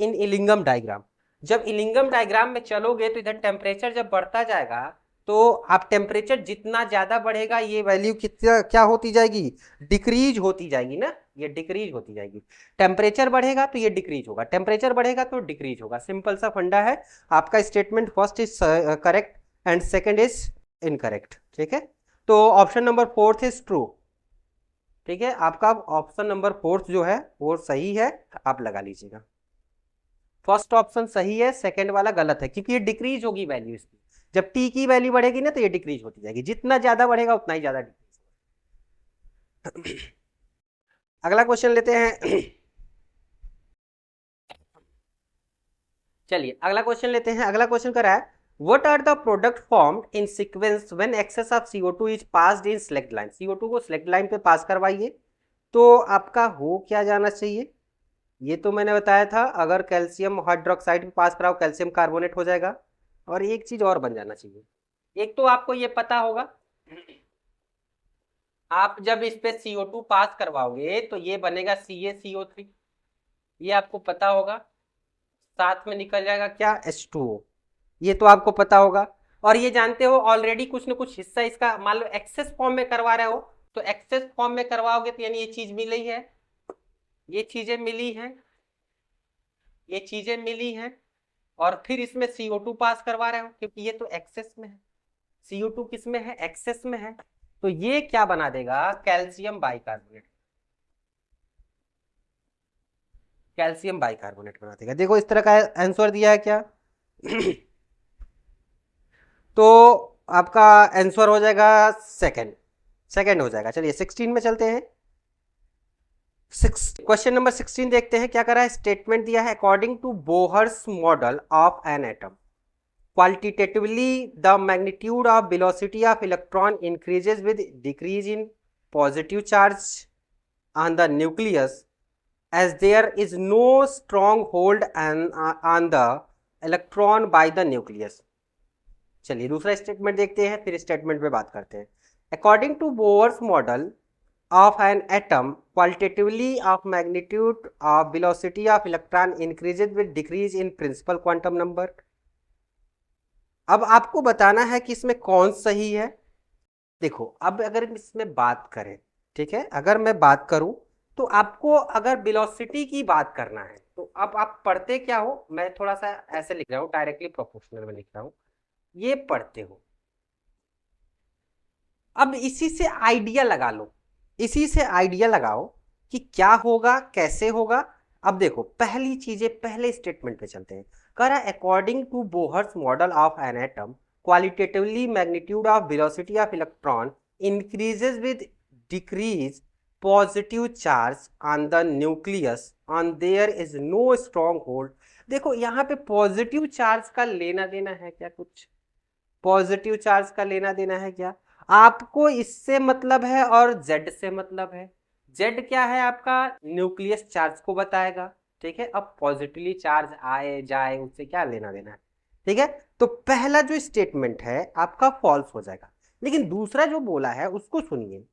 in Ellingham diagram. जब इलिंगम डायग्राम में चलोगे तो इधर टेम्परेचर जब बढ़ता जाएगा, तो आप टेम्परेचर जितना ज्यादा बढ़ेगा ये वैल्यू कितना क्या होती जाएगी, डिक्रीज होती जाएगी ना, ये डिक्रीज होती जाएगी। टेम्परेचर बढ़ेगा तो ये डिक्रीज होगा, टेम्परेचर बढ़ेगा तो डिक्रीज होगा, सिंपल सा फंडा है। आपका statement first is correct and second is incorrect. ठीक है, तो option number fourth is true. ठीक है, आपका ऑप्शन नंबर फोर्थ जो है वो सही है, आप लगा लीजिएगा। फर्स्ट ऑप्शन सही है, सेकंड वाला गलत है, क्योंकि ये डिक्रीज होगी वैल्यू इसकी, जब टी की वैल्यू बढ़ेगी ना तो ये डिक्रीज होती जाएगी, जितना ज्यादा बढ़ेगा उतना ही ज्यादा डिक्रीज। अगला क्वेश्चन लेते हैं, चलिए अगला क्वेश्चन लेते हैं, अगला क्वेश्चन कर रहा है, what are the product formed in sequence when excess of CO2 is passed in select line। CO2 को select line पे पास करवाइए, तो आपका हो क्या जाना चाहिए, ये तो मैंने बताया था, अगर कैल्शियम हाइड्रोक्साइड पे पास कराओ कैल्शियम कार्बोनेट हो जाएगा, और एक चीज और बन जाना चाहिए। एक तो आपको ये पता होगा, आप जब इस पे CO2 पास करवाओगे तो ये बनेगा CaCO3, ये आपको पता होगा, साथ में निकल जाएगा क्या, H2O, ये तो आपको पता होगा। और ये जानते हो ऑलरेडी कुछ ना कुछ हिस्सा इसका मान लो एक्सेस फॉर्म में करवा रहे हो, तो एक्सेस फॉर्म में करवाओगे तो यानी ये चीज मिली है, ये चीजें मिली हैं, ये चीजें मिली हैं, और फिर इसमें CO2 पास करवा रहे हो, क्योंकि ये तो एक्सेस में है, CO2 किस में है, एक्सेस में है, तो ये क्या बना देगा, कैल्शियम बाइकार्बोनेट। कैल्शियम बाइकार्बोनेट बना देगा। देखो इस तरह का आंसर दिया है क्या? तो आपका आंसर हो जाएगा सेकंड, सेकंड हो जाएगा। चलिए 16 में चलते हैं। क्वेश्चन नंबर 16 देखते हैं क्या कर रहा है। स्टेटमेंट दिया है, according to Bohr's model of an atom qualitatively the magnitude of velocity of electron increases with decrease in positive charge on the nucleus as there is no strong hold on the electron by the nucleus। चलिए दूसरा statement देखते हैं, फिर statement पे बात करते हैं। According to Bohr's model of an atom qualitatively of magnitude of velocity of electron increases with decrease in principal quantum number। अब आपको बताना है कि इसमें कौन सही है। देखो अब अगर इसमें बात करें, ठीक है, अगर मैं बात करूं तो आपको अगर वेलोसिटी की बात करना है तो अब आप पढ़ते क्या हो, मैं थोड़ा सा ऐसे लिख रहा हूं, डायरेक्टली प्रोपोर्शनल में लिख रहा हूं, ये पढ़ते हो। अब इसी से आइडिया लगा लो, इसी से आइडिया लगाओ कि क्या होगा, कैसे होगा। अब देखो पहली चीजें, पहले स्टेटमेंट पे चलते हैं। कह रहा है according to Bohr's model of an atom qualitatively magnitude of velocity of electron increases with decrease positive charge on the nucleus on there is no strong hold. देखो यहाँ पे पॉजिटिव चार्ज का लेना देना है क्या? कुछ पॉजिटिव चार्ज का लेना देना है क्या? आपको इससे मतलब है और जेड से मतलब है। जेड क्या है आपका? न्यूक्लियस चार्ज को बताएगा, ठीक है। अब पॉजिटिवली चार्ज आए जाए उससे क्या लेना देना है, ठीक है। तो पहला जो स्टेटमेंट है आपका फॉल्स हो जाएगा, लेकिन दूसरा जो बोला है उसको सुनिए।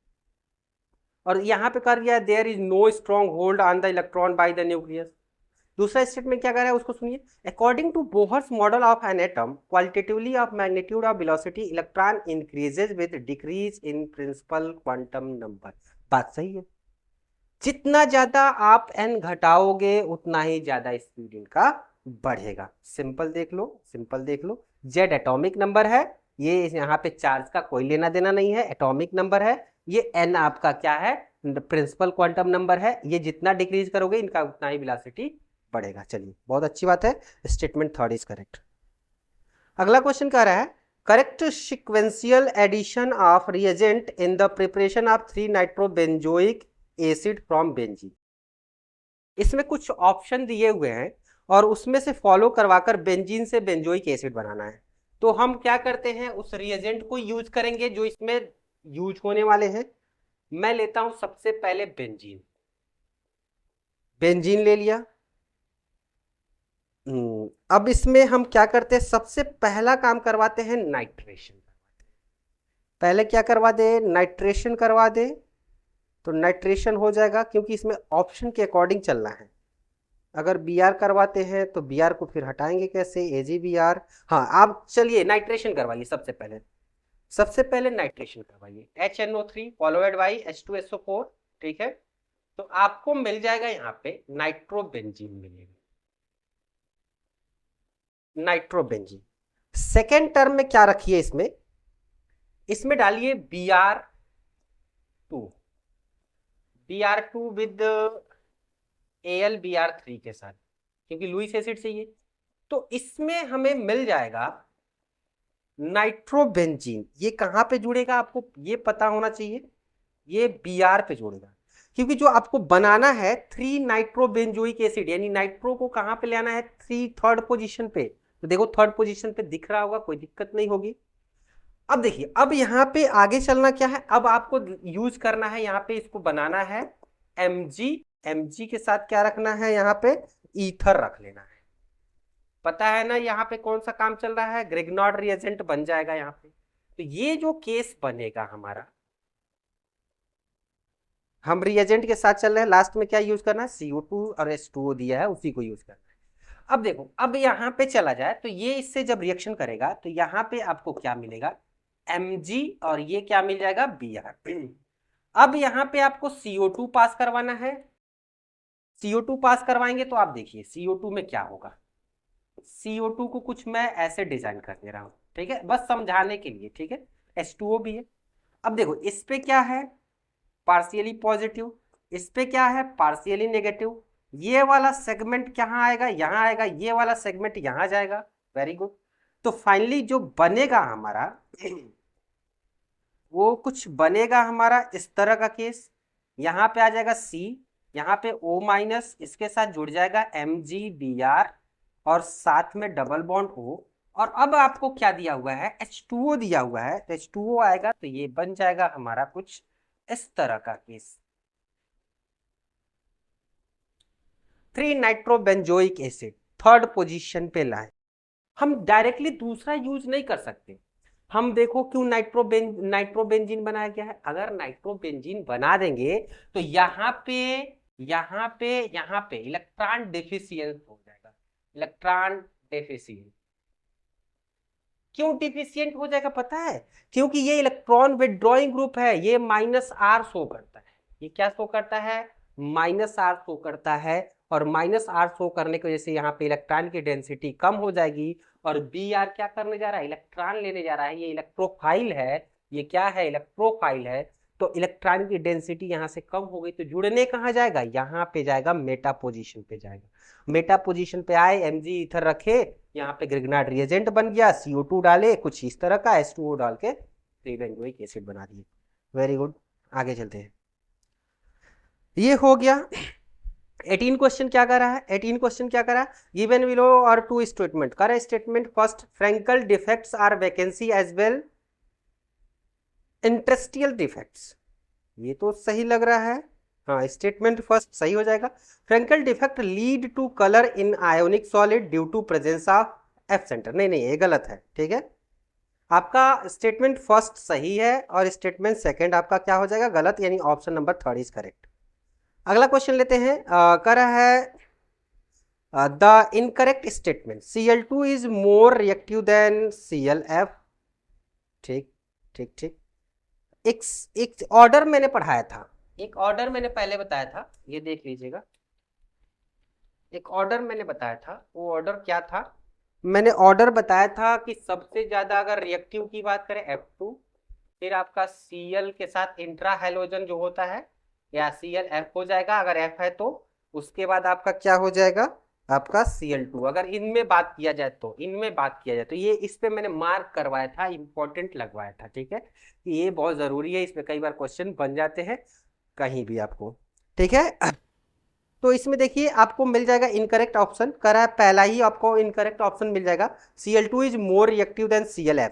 और यहां पे कर दिया there is no strong hold on the electron by the nucleus. दूसरा स्टेटमेंट क्या कर रहा है उसको सुनिए। According to Bohr's model of an atom qualitatively of magnitude of velocity electron increases with decrease in principal quantum number. बात सही है, जितना ज्यादा आप एन घटाओगे उतना ही ज्यादा स्पीड इनका बढ़ेगा। सिंपल देख लो, सिंपल देख लो। जेड एटॉमिक नंबर है, ये यहाँ पे चार्ज का कोई लेना देना नहीं है, एटॉमिक नंबर है। ये एन आपका क्या है? प्रिंसिपल क्वांटम नंबर है। ये जितना डिक्रीज करोगे इनका उतना ही वेलोसिटी बढ़ेगा। चलिए बहुत अच्छी बात है, स्टेटमेंट थर्ड इज करेक्ट। अगला क्वेश्चन कह रहा है correct sequential addition of reagent in the preparation of 3 nitrobenzoic acid from benzene. इसमें कुछ ऑप्शन दिए हुए हैं और उसमें से फॉलो करवाकर बेंजीन से बेंजोइक एसिड बनाना है। तो हम क्या करते हैं, उस रिएजेंट को यूज करेंगे जो इसमें यूज होने वाले हैं। मैं लेता हूं सबसे पहले बेंजीन, बेंजीन ले लिया। अब इसमें हम क्या करते हैं, सबसे पहला काम करवाते हैं नाइट्रेशन। पहले क्या करवा दे? नाइट्रेशन करवा दे, तो नाइट्रेशन हो जाएगा, क्योंकि इसमें ऑप्शन के अकॉर्डिंग चलना है। अगर बी आर करवाते हैं तो बी आर को फिर हटाएंगे कैसे? एजी बी आर। हाँ आप चलिए नाइट्रेशन करवाइए सबसे पहले, सबसे पहले नाइट्रेशन करवाइए। HNO3 फॉलोड बाई H2SO4, ठीक है। तो आपको मिल जाएगा यहाँ पे नाइट्रोबेंजीन मिलेगा, नाइट्रोबेंजीन। सेकेंड टर्म में क्या रखिए, इसमें इसमें डालिए Br2, Br2 विद AlBr3 के साथ, क्योंकि लुईस एसिड चाहिए। तो इसमें हमें मिल जाएगा नाइट्रोबेंजीन। ये कहां पे जुड़ेगा आपको ये पता होना चाहिए, ये Br पे जुड़ेगा, क्योंकि जो आपको बनाना है 3 नाइट्रोबेंजोइक एसिड, यानी नाइट्रो को कहां पे ले आना है? थर्ड पोजीशन पे। तो देखो थर्ड पोजीशन पे दिख रहा होगा, कोई दिक्कत नहीं होगी। अब देखिए, अब यहाँ पे आगे चलना क्या है, अब आपको यूज करना है यहाँ पे, इसको बनाना है Mg। Mg के साथ क्या रखना है यहाँ पे? ईथर रख लेना है। पता है ना यहाँ पे कौन सा काम चल रहा है? ग्रिग्नॉड रिएजेंट बन जाएगा यहाँ पे। तो ये जो केस बनेगा हमारा, हम रिएजेंट के साथ चल रहे हैं, लास्ट में क्या यूज करना है? CO2 और H2O दिया है, उसी को यूज करना है। अब देखो, अब यहाँ पे चला जाए तो ये इससे जब रिएक्शन करेगा तो यहाँ पे आपको क्या मिलेगा? Mg, और ये क्या मिल जाएगा? Br। अब यहाँ पे आपको CO2 पास करवाना है। CO2 पास करवाएंगे तो आप देखिए CO2 में क्या होगा। CO2 को कुछ मैं ऐसे डिजाइन कर दे रहा हूं, ठीक है, बस समझाने के लिए, ठीक है। H2O भी है। अब देखो इस पे क्या है? Partially positive. इस पे क्या है? Partially negative. ये वाला सेगमेंट कहाँ आएगा, यहाँ आएगा, ये वाला सेगमेंट यहाँ जाएगा। Very good. तो फाइनली जो बनेगा हमारा वो कुछ बनेगा हमारा इस तरह का केस। यहाँ पे आ जाएगा C, यहाँ पे O माइनस, इसके साथ जुड़ जाएगा MgBr और साथ में डबल बॉन्ड O। और अब आपको क्या दिया हुआ है, H2O दिया हुआ है, तो H2O आएगा तो ये बन जाएगा हमारा कुछ इस तरह का case. 3 nitrobenzoic acid third position पे लाए। हम डायरेक्टली दूसरा यूज नहीं कर सकते। हम देखो क्यों नाइट्रोबेंजीन बनाया गया है। अगर नाइट्रोबेंजीन बना देंगे तो यहाँ पे इलेक्ट्रॉन डेफिशिएंट हो जाएगा। इलेक्ट्रॉन डेफिशिएंट क्यों डिफिशियंट हो जाएगा पता है? क्योंकि ये इलेक्ट्रॉन विड्रॉइंग ग्रुप है, ये -R शो करता है। ये क्या शो करता है? -R शो करता है। और -R शो करने की वजह से यहाँ पे इलेक्ट्रॉन की डेंसिटी कम हो जाएगी। और Br क्या करने जा रहा है? इलेक्ट्रॉन लेने जा रहा है। ये इलेक्ट्रोफाइल है। ये क्या है? इलेक्ट्रोफाइल है। तो इलेक्ट्रॉन की डेंसिटी यहाँ से कम हो गई तो जुड़ने कहाँ जाएगा? यहाँ पे जाएगा, मेटा पोजीशन पे जाएगा। मेटा पोजीशन पे आए, Mg इधर रखे, यहाँ पे ग्रिग्नार्ड रिएजेंट बन गया, CO2 डाले कुछ इस तरह का, H2O डाल के 3 बेंजोइक एसिड बना दिए। वेरी गुड, आगे चलते हैं। ये हो गया। 18 क्वेश्चन क्या कर रहा है? 18 क्वेश्चन क्या कर रहा है? गिवन बिलो और 2 स्टेटमेंट कर रहा है। Statement first, Frenkel defects are vacancy as well interstitial defects. ये तो सही लग रहा है। हाँ, स्टेटमेंट फर्स्ट सही हो जाएगा। Frenkel defect lead to colour in ionic solid due to presence of F centre. नहीं नहीं, ये गलत है। ठीक है, आपका स्टेटमेंट फर्स्ट सही है और स्टेटमेंट सेकंड आपका क्या हो जाएगा? गलत, यानी ऑप्शन नंबर 3 इज करेक्ट। अगला क्वेश्चन लेते हैं। कह रहा है the incorrect statement Cl2 is more reactive than ClF। ठीक ठीक ठीक। एक ऑर्डर मैंने पढ़ाया था, एक ऑर्डर मैंने पहले बताया था, ये देख लीजिएगा। एक ऑर्डर मैंने बताया था, वो ऑर्डर क्या था? मैंने ऑर्डर बताया था कि सबसे ज्यादा अगर रिएक्टिव की बात करें F2, फिर आपका Cl के साथ इंट्रा हैलोजन जो होता है या ClF हो जाएगा अगर F है तो। उसके बाद आपका क्या हो जाएगा? आपका Cl2। अगर इनमें बात किया जाए तो, इनमें बात किया जाए तो, ये इस पे मैंने मार्क करवाया था, इंपॉर्टेंट लगवाया था। ठीक है, ये बहुत जरूरी है, इसमें कई बार क्वेश्चन बन जाते हैं कहीं भी आपको। ठीक है, तो इसमें देखिए आपको मिल जाएगा इनकरेक्ट ऑप्शन। करा है पहला ही आपको इनकरेक्ट ऑप्शन मिल जाएगा। Cl2 is more reactive than ClF,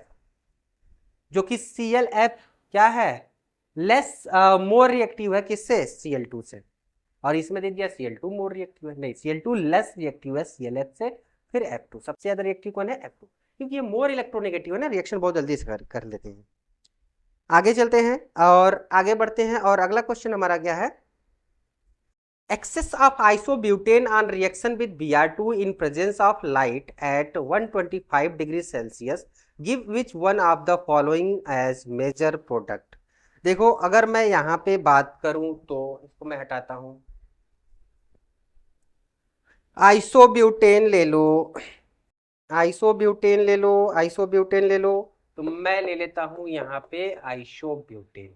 जो कि ClF क्या है? लेस मोर रिएक्टिव है किससे? Cl2 से। और इसमें दे दिया Cl2 मोर रिएक्टिव है, नहीं Cl2 लेस रिएक्टिव है ClF से। फिर F2 सबसे ज्यादा रिएक्टिव कौन है? F2, क्योंकि ये मोर इलेक्ट्रोनेगेटिव है ना, रिएक्शन बहुत जल्दी से कर लेते हैं। आगे चलते हैं और आगे बढ़ते हैं। और अगला क्वेश्चन हमारा क्या है? Excess of isobutane on reaction with Br2 in presence of light at 125 degrees Celsius give which one of the following as major product। देखो अगर मैं यहाँ पे बात करूं तो इसको मैं हटाता हूं। आइसोब्यूटेन ले लो, आइसोब्यूटेन ले लो, आइसोब्यूटेन ले लो, तो मैं ले लेता हूं यहाँ पे आइसोब्यूटेन।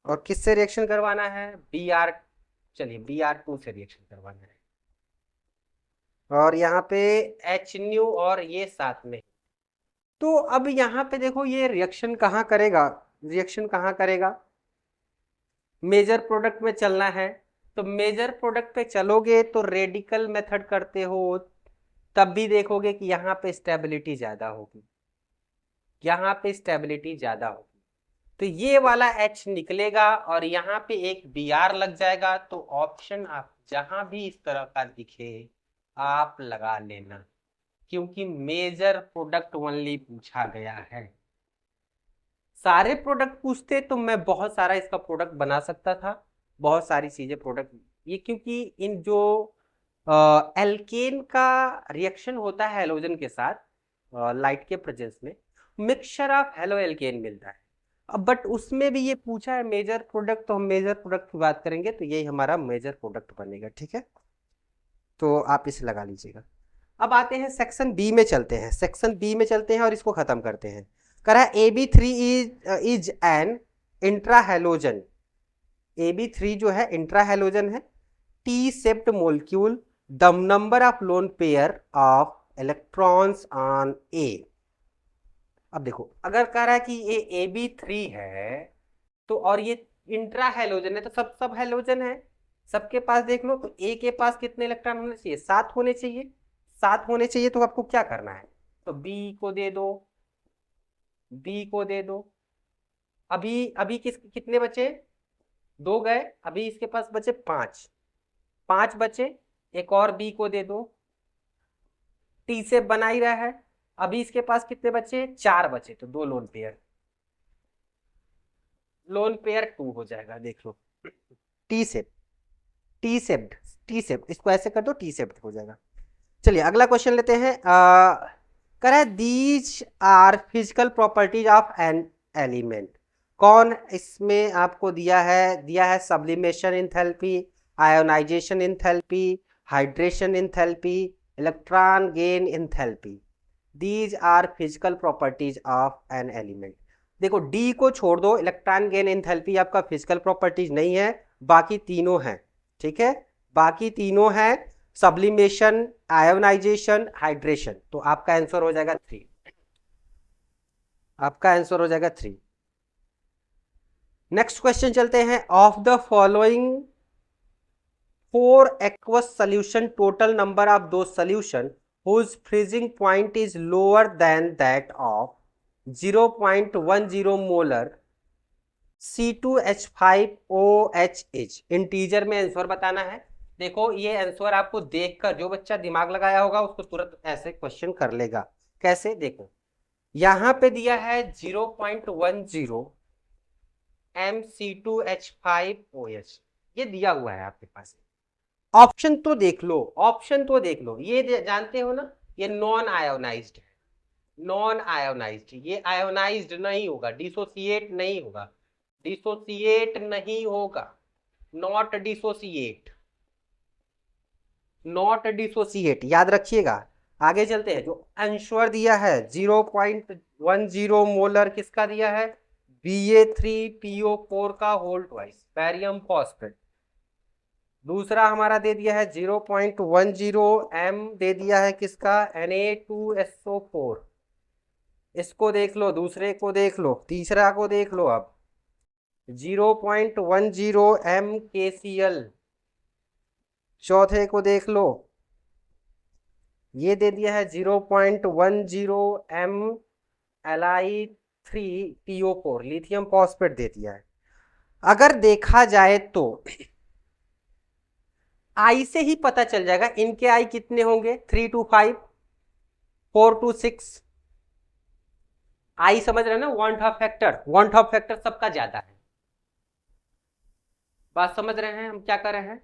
और किससे रिएक्शन करवाना है? Br, चलिए Br2 से रिएक्शन करवाना है। और यहाँ पे H और ये साथ में। तो अब यहाँ पे देखो ये रिएक्शन कहाँ करेगा? रिएक्शन कहाँ करेगा? मेजर प्रोडक्ट में चलना है, तो मेजर प्रोडक्ट पे चलोगे तो रेडिकल मेथड करते हो, तब भी देखोगे कि यहाँ पे स्टेबिलिटी ज्यादा होगी, यहाँ पे स्टेबिलिटी ज्यादा होगी। तो ये वाला H निकलेगा और यहाँ पे एक Br लग जाएगा। तो ऑप्शन आप जहां भी इस तरह का दिखे आप लगा लेना, क्योंकि मेजर प्रोडक्ट ओनली पूछा गया है। सारे प्रोडक्ट पूछते तो मैं बहुत सारा इसका प्रोडक्ट बना सकता था, बहुत सारी चीजें प्रोडक्ट। ये क्योंकि इन जो एल्केन का रिएक्शन होता है हेलोजन के साथ लाइट के प्रेजेंस में, मिक्सचर ऑफ हेलो एल्केन मिलता है। अब बट उसमें भी ये पूछा है मेजर प्रोडक्ट, तो हम मेजर प्रोडक्ट की बात करेंगे तो यही हमारा मेजर प्रोडक्ट बनेगा। ठीक है, तो आप इसे लगा लीजिएगा। अब आते हैं सेक्शन बी में चलते हैं, सेक्शन बी में चलते हैं और इसको खत्म करते हैं। कह रहा है AB3 is an intra halogen Ab3 जो है इंट्रा हेलोजन है। T shaped molecule, the number of lone pair of electrons on A. अब देखो, अगर कह रहा है कि ये Ab3 है तो, और ये इंट्रा हेलोजन है, तो सब हेलोजन है, सबके पास देख लो। तो ए के पास कितने इलेक्ट्रॉन होने चाहिए? 7 होने चाहिए। 7 होने चाहिए, तो आपको क्या करना है? तो बी को दे दो, बी को दे दो। अभी अभी कितने बचे? 2 गए, अभी इसके पास बचे 5। 5 बचे, एक और बी को दे दो। टी से बना ही रहा है। अभी इसके पास कितने बचे? 4 बचे, तो 2 लोन पेयर। लोन पेयर 2 हो जाएगा, देख लो। टी सेप, टी सेप्ड, टी सेप्ड, इसको ऐसे कर दो, टी सेप्ड हो जाएगा। चलिए अगला क्वेश्चन लेते हैं। कह रहा है these are physical properties of an element. कौन इसमें आपको दिया है sublimation enthalpy, ionisation enthalpy, hydration enthalpy, electron gain enthalpy. These are physical properties of an element. देखो डी को छोड़ दो, इलेक्ट्रॉन गेन इंथैल्पी आपका फिजिकल प्रॉपर्टीज नहीं है, बाकी तीनों हैं। ठीक है, बाकी तीनों हैं, सब्लिमेशन, आयोनाइजेशन, हाइड्रेशन। तो आपका आंसर हो जाएगा 3। आपका आंसर हो जाएगा 3। नेक्स्ट क्वेश्चन चलते हैं। Of the following 4 aqueous solution, total number of those solution whose freezing point is lower than that of 0.10 molar C2H5OH। Integer में आंसर बताना है। देखो ये आंसर आपको देखकर जो बच्चा दिमाग लगाया होगा उसको तुरंत ऐसे क्वेश्चन कर लेगा। कैसे? देखो यहां पे दिया है 0.10 MC2H5OH, ये दिया हुआ है आपके पास। ऑप्शन तो देख लो, ऑप्शन तो देख लो। ये जानते हो ना, ये नॉन आयोनाइज्ड है, नॉन आयोनाइज्ड। ये आयोनाइज्ड नहीं होगा, डिसोसिएट नहीं होगा, डिसोसिएट नहीं होगा, नॉट डिसोसिएट, नॉट डिसोसिएट, याद रखिएगा। आगे चलते हैं। जो आंसर दिया है 0.10 मोलर, किसका दिया है? Ba3PO4 का होल ट्वाइस, बैरियम फॉस्फेट। दूसरा हमारा दे दिया है 0.10 M, दे दिया है किसका? Na2SO4। इसको देख लो, दूसरे को देख लो, तीसरा को देख लो। अब 0.10 MKCl, चौथे को देख लो। ये दे दिया है 0.10 Li3PO4, लिथियम फॉस्फेट दे दिया है। अगर देखा जाए तो आई से ही पता चल जाएगा इनके आई कितने होंगे। 3 to 5, 4 to 6। आई समझ रहे हैं ना? Want of factor, want of factor सबका ज्यादा है। बात समझ रहे हैं हम क्या कर रहे हैं?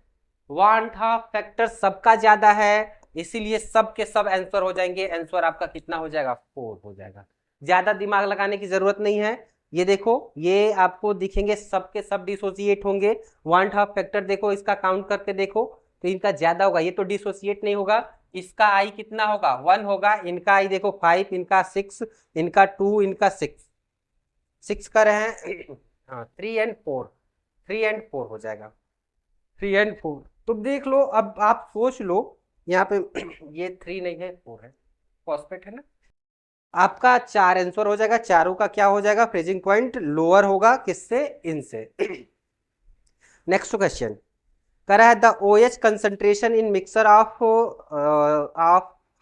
वांट ऑफ फैक्टर सबका ज्यादा है, इसीलिए सब के सब आंसर हो जाएंगे। आंसर आपका कितना हो जाएगा? 4 हो जाएगा। ज्यादा दिमाग लगाने की जरूरत नहीं है। ये देखो, ये आपको दिखेंगे सब के सब डिसोसिएट होंगे। वांट ऑफ फैक्टर देखो, इसका काउंट करके देखो तो इनका ज्यादा होगा, ये तो डिसोसिएट नहीं होगा। इसका आई कितना होगा? 1 होगा। इनका आई देखो 5, इनका 6, इनका 2, इनका 6। 6 कर रहे हैं हाँ, 3 and 4, 3 and 4 हो जाएगा। 3 and 4, तो देख लो। अब आप सोच लो, यहाँ पे ये 3 नहीं है, 4 है, फॉस्फेट है ना। आपका 4 आंसर हो जाएगा। चारों का क्या हो जाएगा? फ्रीजिंग पॉइंट लोअर होगा, किससे? इनसे। नेक्स्ट क्वेश्चन कह रहा है the OH concentration in mixer of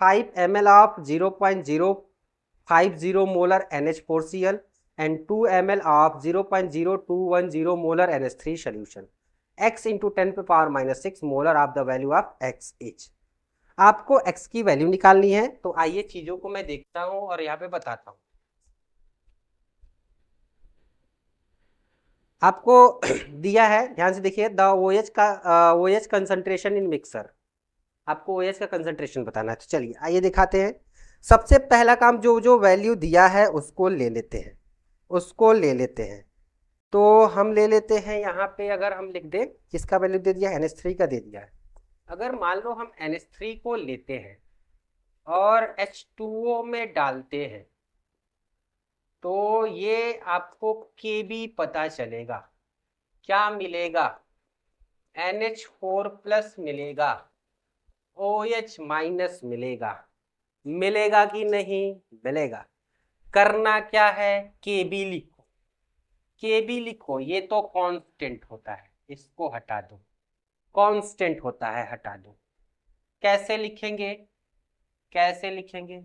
5 ml of 0.050 molar NH4Cl and 2 ml of 0.0210 molar NH3 solution, x into 10⁻⁻6 molar of the value of XH। आपको x की वैल्यू निकालनी है, तो आइए चीजों को मैं देखता हूं और यहाँ पे बताता हूं आपको। दिया है, ध्यान से देखिए, द OH का OH कंसंट्रेशन इन मिक्सर, आपको OH का कंसंट्रेशन बताना है। तो चलिए आइए दिखाते हैं। सबसे पहला काम, जो जो वैल्यू दिया है उसको ले लेते हैं, उसको ले लेते हैं। तो हम ले लेते हैं यहाँ पे, अगर हम लिख दें किसका वैल्यू दे दिया? NH3 का दे दिया है। अगर मान लो हम NH3 को लेते हैं और H2O में डालते हैं, तो ये आपको Kb पता चलेगा। क्या मिलेगा, NH4 प्लस मिलेगा, OH माइनस मिलेगा। मिलेगा कि नहीं, मिलेगा। करना क्या है, KB लिखो, KB लिखो, ये तो कांस्टेंट होता है, इसको हटा दो, कांस्टेंट होता है, हटा दो। कैसे लिखेंगे, कैसे लिखेंगे,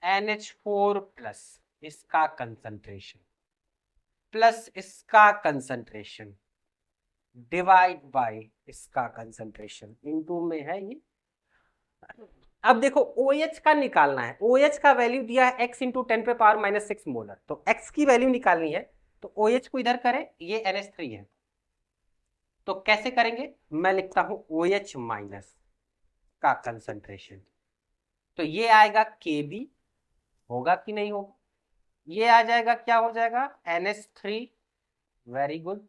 NH4 प्लस इसका कंसंट्रेशन प्लस इसका कंसंट्रेशन डिवाइड बाय इसका कंसंट्रेशन, इनटू में है ये। अब देखो OH का निकालना है, OH का वैल्यू दिया है x इंटू 10⁻⁻6 मोलर, तो x की वैल्यू निकालनी है, तो OH को इधर करें, ये NH3 है, तो कैसे करेंगे, मैं लिखता हूं OH माइनस का कंसंट्रेशन, तो ये आएगा KB, होगा कि नहीं होगा, ये आ जाएगा, क्या हो जाएगा, NH3, वेरी गुड।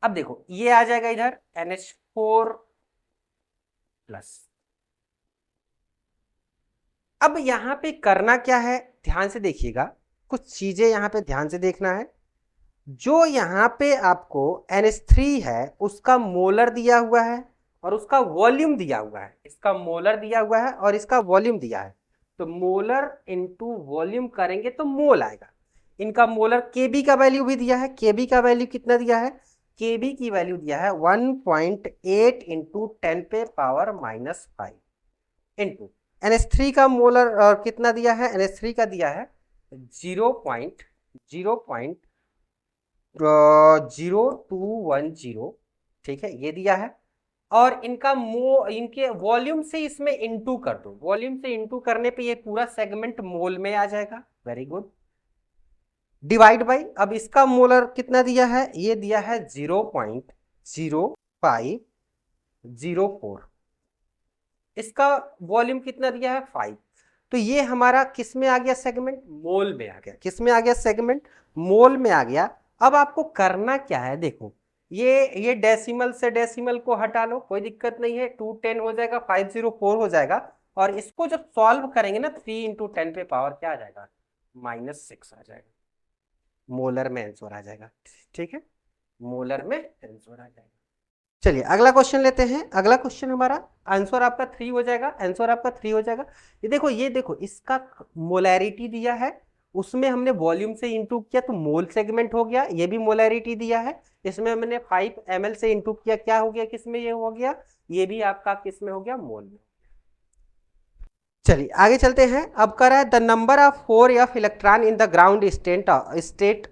अब देखो ये आ जाएगा इधर NH4 प्लस। अब यहां पे करना क्या है, ध्यान से देखिएगा, कुछ चीजें यहां पे ध्यान से देखना है। जो यहां पे आपको NH3 है उसका मोलर दिया हुआ है और उसका वॉल्यूम दिया हुआ है, इसका मोलर दिया हुआ है और इसका वॉल्यूम दिया है, तो मोलर इंटू वॉल्यूम करेंगे तो मोल आएगा। इनका मोलर KB का वैल्यू भी दिया है, KB का वैल्यू कितना दिया है, KB की वैल्यू दिया है 1.8 इंटू 10⁻⁻5 इंटू NH3 का मोलर कितना दिया है, NH3 का दिया है 0.0210, ठीक है, ये दिया है। और इनका इनके वॉल्यूम से इसमें इंटू कर दो, वॉल्यूम से इंटू करने पे ये पूरा सेगमेंट मोल में आ जाएगा, वेरी गुड। डिवाइड बाई, अब इसका मोलर कितना दिया है, ये दिया है 0.0504, इसका वॉल्यूम कितना दिया है 5, तो ये हमारा किस में आ गया, सेगमेंट मोल में आ गया, किस में आ गया, सेगमेंट मोल में आ गया। अब आपको करना क्या है, देखो ये डेसिमल से डेसिमल को हटा लो, कोई दिक्कत नहीं है, 210 हो जाएगा, 504 हो जाएगा, और इसको जब सॉल्व करेंगे ना 3 इंटू 10 पे पावर क्या आ जाएगा, -6 आ जाएगा, मोलर में आंसर आ जाएगा, ठीक है, मोलर में आंसर आ जाएगा। चलिए अगला क्वेश्चन लेते हैं, अगला क्वेश्चन हमारा आंसर आपका 3 हो जाएगा, आंसर आपका 3 हो जाएगा। ये देखो इसका मोलैरिटी दिया है, उसमें हमने वॉल्यूम से इंटू किया तो मोल सेगमेंट हो गया, ये भी मोलैरिटी दिया है, इसमें हमने 5 ml से इंटू किया, क्या हो गया, किसमें ये हो गया, ये भी आपका किसमें हो गया, मोल में। चलिए आगे चलते हैं, अब कर रहा है the number of 4f electron in the ground state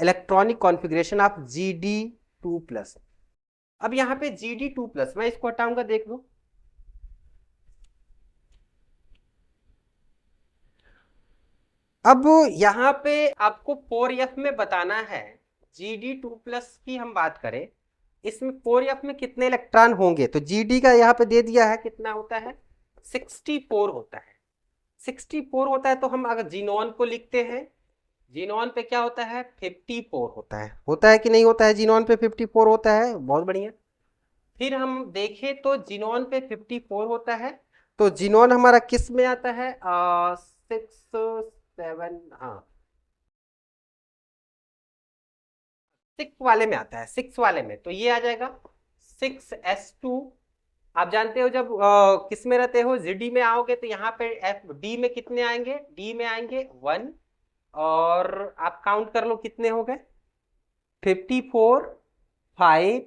electronic configuration of GD2+। अब यहाँ पे GD2+, मैं इसको हटाऊंगा, देख लो, अब यहाँ पे आपको 4f में बताना है, GD2+ की हम बात करें, इसमें 4f में कितने इलेक्ट्रॉन होंगे, तो GD का यहाँ पे दे दिया है, कितना होता है, 64 होता है, 64 होता है, तो हम अगर जीनोन को लिखते हैं, जीनोन पे क्या होता है, 54 होता है कि नहीं होता है, जीनोन पे 54 होता है, बहुत बढ़िया। फिर हम देखें तो जीनोन पे 54 होता है, तो जीनोन हमारा किस में आता है, 6 7, हाँ 6 वाले में आता है, 6 वाले में, तो ये आ जाएगा 6s2। आप जानते हो जब किस में रहते हो, जीडी में आओगे तो यहाँ पे डी में कितने आएंगे, डी में आएंगे 1, और आप काउंट कर लो कितने हो गए, 54, 5,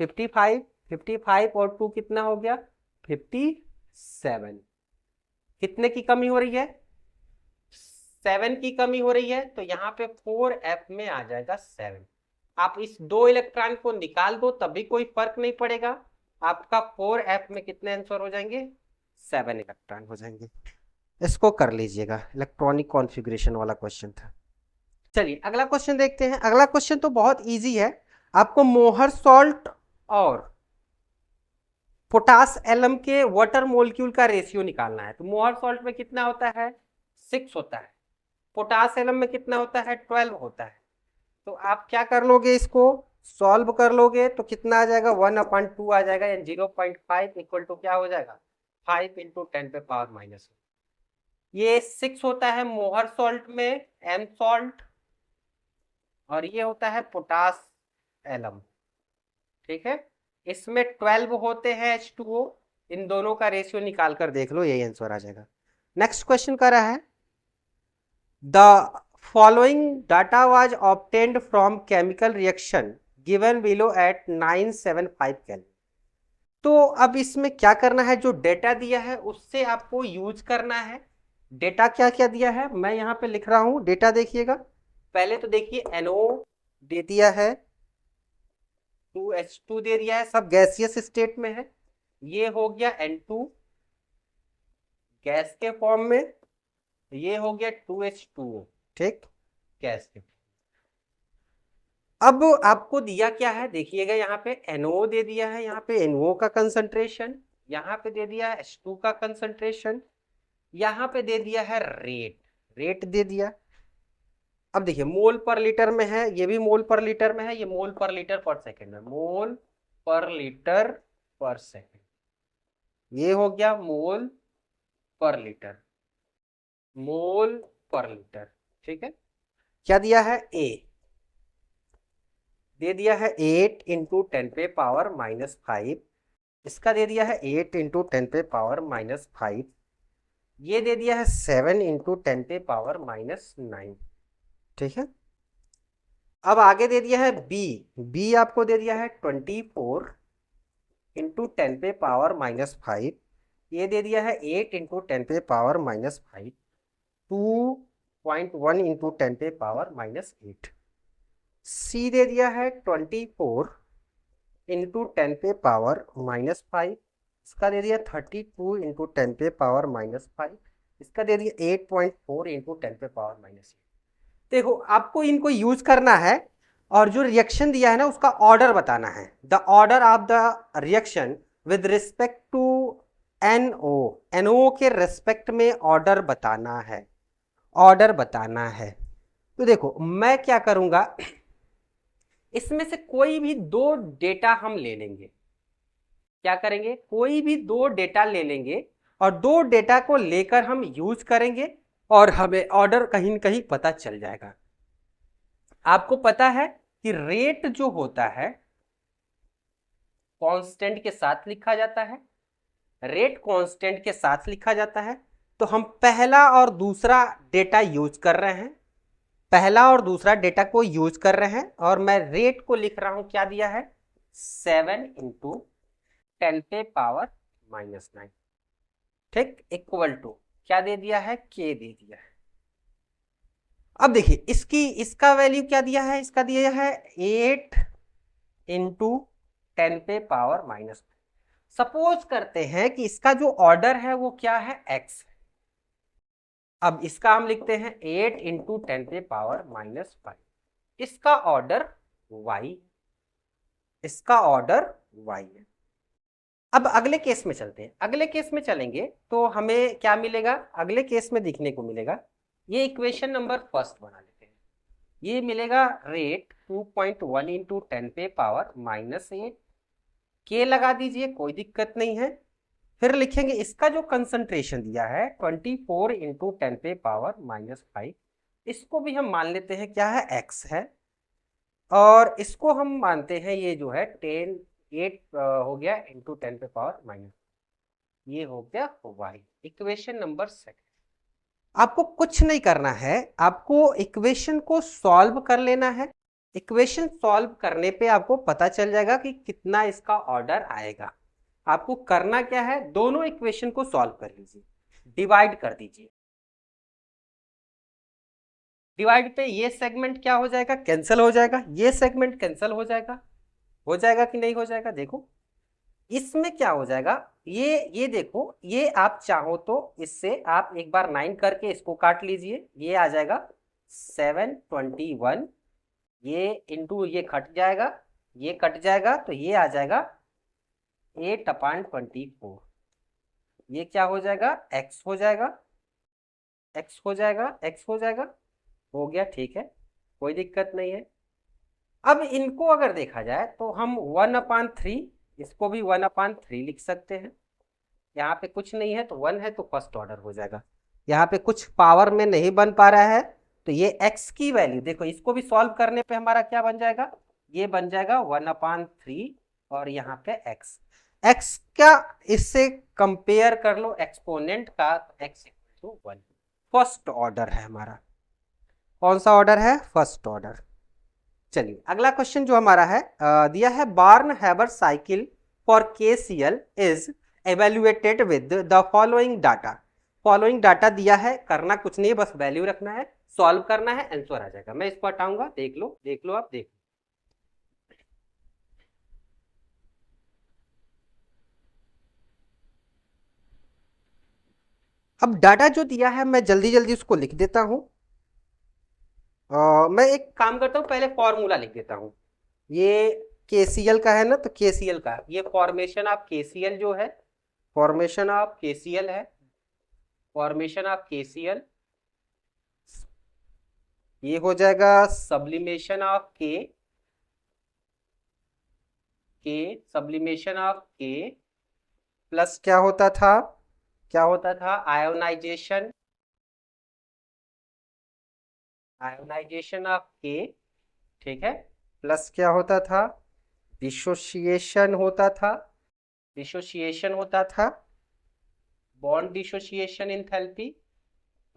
55, 55 और 2 कितना हो गया, 57। कितने की कमी हो रही है, 7 की कमी हो रही है, तो यहाँ पे 4f में आ जाएगा 7। आप इस 2 इलेक्ट्रॉन को निकाल दो तब भी कोई फर्क नहीं पड़ेगा, आपका 4f में कितने आंसर हो जाएंगे, 7 इलेक्ट्रॉन हो जाएंगे। इसको कर लीजिएगा, इलेक्ट्रॉनिक कॉन्फ़िगरेशन वाला क्वेश्चन था। चलिए अगला क्वेश्चन देखते हैं, अगला क्वेश्चन तो बहुत इजी है, आपको मोहर सॉल्ट और पोटास एलम के वाटर मोलिक्यूल का रेशियो निकालना है, तो मोहर सॉल्ट में कितना होता है, 6 होता है, पोटास एलम में कितना होता है, 12 होता है, तो आप क्या कर लोगे, इसको सॉल्व कर लोगे तो कितना आ जाएगा, 1/2 आ जाएगा, या 0.5 इक्वल टू क्या हो जाएगा, 5 इंटू 10 पे पावर -। ये 6 होता है मोहर सॉल्ट में, एम सॉल्ट, और ये होता है पोटास एलम, ठीक है। इसमें 12 होते हैं H2O, इन दोनों का रेशियो निकाल कर देख लो, यही आंसर आ जाएगा। नेक्स्ट क्वेश्चन कर रहा है the following data was obtained from chemical reaction given below at 975 kelvin. तो अब इसमें क्या करना है, जो डेटा दिया है उससे आपको यूज करना है। डेटा क्या क्या दिया है मैं यहां पे लिख रहा हूं, डेटा देखिएगा। पहले तो देखिए NO दे दिया है, 2H2 दे दिया है, सब गैसियस स्टेट में है। ये हो गया N2 गैस के फॉर्म में, ये हो गया 2H2O, ठीक, गैस के। अब आपको दिया क्या है देखिएगा, यहाँ पे NO दे दिया है, यहाँ पे NO का कंसंट्रेशन, यहाँ पे दे दिया है H2 का कंसंट्रेशन, यहाँ पे दे दिया है रेट, रेट दे दिया। अब देखिए मोल पर लीटर में है, ये भी मोल पर लीटर में है, ये मोल पर लीटर पर सेकंड में, मोल पर लीटर पर सेकंड, ये हो गया मोल पर लीटर, मोल पर लीटर, ठीक है। क्या दिया है, ए दे दिया है 8 इंटू 10⁻⁻5, इसका दे दिया है 8 इंटू 10⁻⁻5, ये दे दिया है 7 इंटू 10⁻⁻9, ठीक है। अब आगे दे दिया है बी, बी आपको दे दिया है 24 इंटू 10⁻⁻5, ये दे दिया है 8 इंटू 10⁻⁻5, 2.1 इंटू 10⁻⁻8, सी दे दिया है 24 इंटू 10⁻⁻5, इसका दे दिया 32 इंटू 10⁻⁻5, इसका दे दिया 8.4 इंटू 10⁻⁻8। देखो आपको इनको यूज करना है और जो रिएक्शन दिया है ना उसका ऑर्डर बताना है, the order of the reaction with respect to NO, NO के रेस्पेक्ट में ऑर्डर बताना है, ऑर्डर बताना है। तो देखो मैं क्या करूंगा, इसमें से कोई भी दो डेटा हम ले लेंगे, क्या करेंगे, कोई भी दो डेटा ले लेंगे और दो डेटा को लेकर हम यूज करेंगे और हमें ऑर्डर कहीं न कहीं पता चल जाएगा। आपको पता है कि रेट जो होता है कांस्टेंट के साथ लिखा जाता है, रेट कांस्टेंट के साथ लिखा जाता है। तो हम पहला और दूसरा डेटा यूज कर रहे हैं, पहला और दूसरा डेटा को यूज कर रहे हैं, और मैं रेट को लिख रहा हूं, क्या दिया है 7 इंटू 10⁻⁻9, ठीक, इक्वल टू क्या दे दिया है, के दे दिया है। अब देखिए इसका वैल्यू क्या दिया है, इसका दिया है 8 इंटू 10⁻⁻। सपोज करते हैं कि इसका जो ऑर्डर है वो क्या है, x है। अब इसका हम लिखते हैं 8 इंटू 10⁻⁻5, इसका ऑर्डर y, इसका ऑर्डर y है। अब अगले केस में चलते हैं, अगले केस में चलेंगे तो हमें क्या मिलेगा, अगले केस में दिखने को मिलेगा, ये इक्वेशन नंबर फर्स्ट बना लेते हैं। ये मिलेगा रेट 2.1 इंटू 10⁻⁻8, के लगा दीजिए, कोई दिक्कत नहीं है। फिर लिखेंगे इसका जो कंसंट्रेशन दिया है 24 इंटू 10⁻⁻5, इसको भी हम मान लेते हैं क्या है, x है, और इसको हम मानते हैं ये जो है 8 हो गया इंटू 10⁻⁻, ये हो गया y, इक्वेशन नंबर सेकंड। आपको कुछ नहीं करना है, आपको इक्वेशन को सॉल्व कर लेना है। इक्वेशन सॉल्व करने पे आपको पता चल जाएगा कि कितना इसका ऑर्डर आएगा। आपको करना क्या है, दोनों इक्वेशन को सॉल्व कर लीजिए, डिवाइड कर दीजिए। डिवाइड पे ये सेगमेंट क्या हो जाएगा, कैंसिल हो जाएगा, ये सेगमेंट कैंसिल हो जाएगा कि नहीं हो जाएगा। देखो इसमें क्या हो जाएगा, ये देखो, ये आप चाहो तो इससे आप एक बार 9 करके इसको काट लीजिए, ये आ जाएगा 721, ये इंटू ये कट जाएगा, ये कट जाएगा, तो ये आ जाएगा 8/24, ये क्या हो जाएगा, x हो जाएगा, x हो जाएगा, x हो जाएगा, हो गया, ठीक है, कोई दिक्कत नहीं है। अब इनको अगर देखा जाए तो हम 1/3, इसको भी 1/3 लिख सकते हैं। यहाँ पे कुछ नहीं है तो 1 है तो फर्स्ट ऑर्डर हो जाएगा, यहाँ पे कुछ पावर में नहीं बन पा रहा है तो ये x की वैल्यू देखो, इसको भी सॉल्व करने पे हमारा क्या बन जाएगा, ये बन जाएगा 1/3 और यहाँ पे x का इससे कंपेयर कर लो एक्सपोनेंट का, तो x = 1। फर्स्ट ऑर्डर है हमारा, कौन सा ऑर्डर है, फर्स्ट ऑर्डर। चलिए अगला क्वेश्चन जो हमारा है दिया है Born Haber cycle for KCL is evaluated with the following data. Following data दिया है, करना कुछ नहीं, बस वैल्यू रखना है, सॉल्व करना है, आंसर आ जाएगा। मैं इसको हटाऊंगा, देख लो आप देख लो। अब डाटा जो दिया है मैं जल्दी जल्दी उसको लिख देता हूं। मैं एक काम करता हूं, पहले फॉर्मूला लिख देता हूं। ये KCL का है ना, तो KCL का ये फॉर्मेशन ऑफ KCL जो है, फॉर्मेशन ऑफ KCL है, फॉर्मेशन ऑफ KCL ये हो जाएगा सब्लिमेशन ऑफ के सब्लिमेशन ऑफ के प्लस क्या होता था, आयोनाइजेशन ऑफ के, ठीक है, प्लस क्या होता था, डिसोसिएशन होता था, bond dissociation enthalpy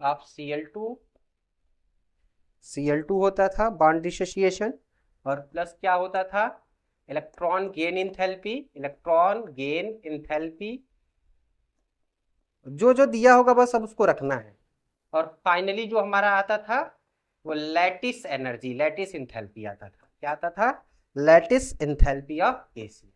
of Cl2 होता था बॉन्ड डिसोसिएशन, और प्लस क्या होता था, इलेक्ट्रॉन गेन एंथैल्पी। जो जो दिया होगा बस अब उसको रखना है। और फाइनली जो हमारा आता था वो लैटिस एंथैल्पी आता था। क्या आता था, लैटिस एंथैल्पी ऑफ KCL।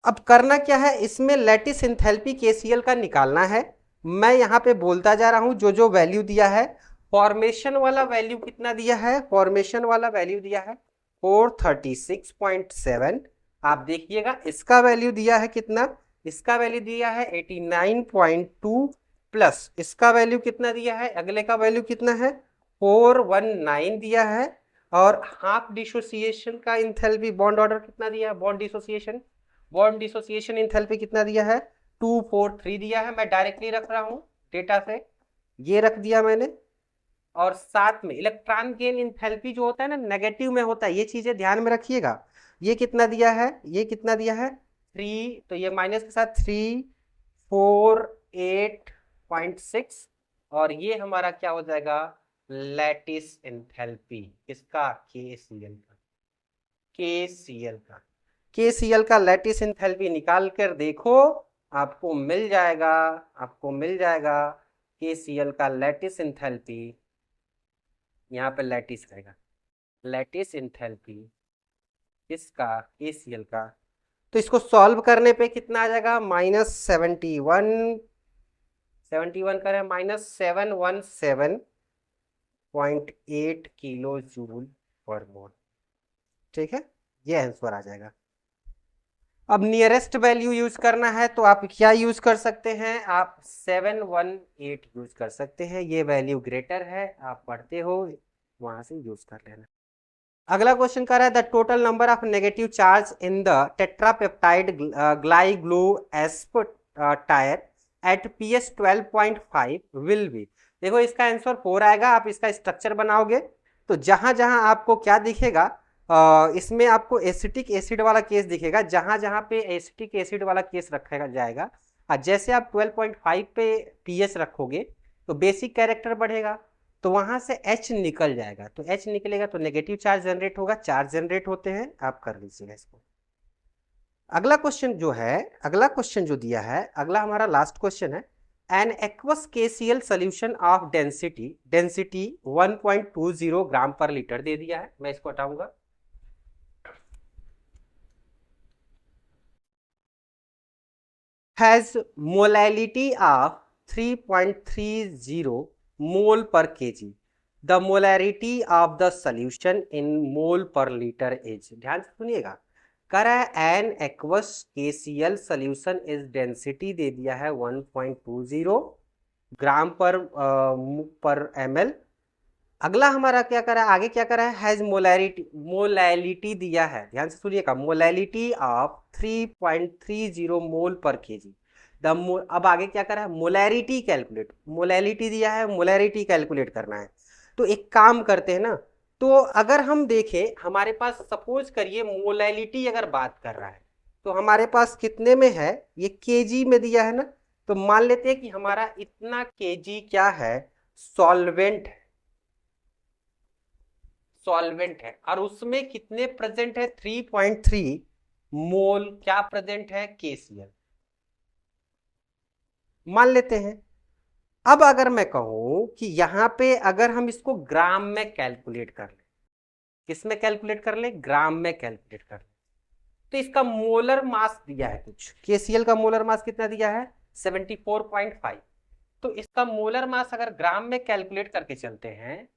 अब करना क्या है, इसमें लैटिस एंथैल्पी KCL का निकालना है। मैं यहाँ पे बोलता जा रहा हूं जो जो वैल्यू दिया है। फॉर्मेशन वाला वैल्यू कितना दिया है, फॉर्मेशन वाला वैल्यू दिया है 436.7। आप देखिएगा इसका वैल्यू दिया है कितना, इसका वैल्यू दिया है 89.2 प्लस इसका वैल्यू कितना दिया है, अगले का वैल्यू कितना है 419 दिया है। और हाफ डिसोसिएशन का इंथैल्पी बॉन्ड ऑर्डर कितना दिया है, बॉन्ड डिसोसिएशन इंथैल्पी कितना दिया है 243 दिया है। मैं डायरेक्टली रख रहा हूं डेटा से, ये रख दिया मैंने। और साथ में इलेक्ट्रॉन गेन इंथैल्पी जो होता है ना, नेगेटिव में होता है, ये चीजें ध्यान में रखिएगा। ये कितना दिया है, 3, तो ये माइनस के साथ 348.6, और ये हमारा क्या हो जाएगा, लैटिस एंथैल्पी किसका, KCL का लैटिस एंथैल्पी निकाल कर देखो, आपको मिल जाएगा KCL का लैटिस एंथैल्पी। यहाँ पे लैटिस रहेगा, लैटिस एंथैल्पी किसका, KCL का। तो इसको सॉल्व करने पे कितना आ जाएगा, -71 करें, -717.8 किलो जूल पर मोल। ठीक है, ये आंसर आ जाएगा। अब नियरेस्ट वैल्यू यूज करना है तो आप क्या यूज कर सकते हैं, आप 718 यूज कर सकते हैं। ये वैल्यू ग्रेटर है, आप पढ़ते हो वहां से यूज कर लेना। अगला क्वेश्चन कर रहा है the total number of negative charge in the tetrapeptide glygluaspartyr at pH 12.5 will be. देखो इसका आंसर 4 आएगा। आप इसका स्ट्रक्चर बनाओगे तो जहां जहां आपको क्या दिखेगा, इसमें आपको एसिटिक एसिड वाला केस दिखेगा। जहां जहां पे एसिटिक एसिड वाला केस रखा जाएगा, जैसे आप 12.5 पे pH रखोगे तो बेसिक कैरेक्टर बढ़ेगा, तो वहां से H निकल जाएगा। तो H निकलेगा तो नेगेटिव चार्ज जनरेट होगा, चार्ज जनरेट होते हैं, आप कर लीजिएगा इसको। अगला क्वेश्चन जो दिया है, अगला हमारा लास्ट क्वेश्चन है an aqueous KCl solution of density 1.20 gram per litre दे दिया है। मैं इसको हटाऊंगा। Has molality of 3.30 mole per kg। The molarity of the solution in mole per litre is, ध्यान से सुनिएगा, कर रहा है an aqueous KCl solution is density दे दिया है 1.20 ग्राम पर ml। अगला हमारा क्या करा है, आगे क्या करा है, हैज मोलैलिटी दिया है, ध्यान से सुनिएगा, molality of 3.30 mole per kg। अब आगे क्या करा है, मोलैरिटी दिया है, मोलैरिटी कैलकुलेट करना है। तो एक काम करते हैं ना, तो अगर हम देखें हमारे पास सपोज करिए मोलैलिटी अगर बात कर रहा है तो हमारे पास कितने में है, ये केजी में दिया है ना, तो मान लेते हैं कि हमारा इतना केजी क्या है, सॉल्वेंट है, सॉल्वेंट है, और उसमें कितने प्रेजेंट है, 3.3 मोल क्या प्रेजेंट है, केसीएल मान लेते हैं। अब अगर मैं कहूं कि यहां पे अगर हम इसको ग्राम में कैलकुलेट कर ले, किस में कैलकुलेट कर ले, ग्राम में कैलकुलेट कर ले, तो इसका मोलर मास दिया है कुछ, केसीएल का मोलर मास कितना दिया है, 74.5। तो इसका मोलर मास अगर ग्राम में कैलकुलेट करके चलते हैं,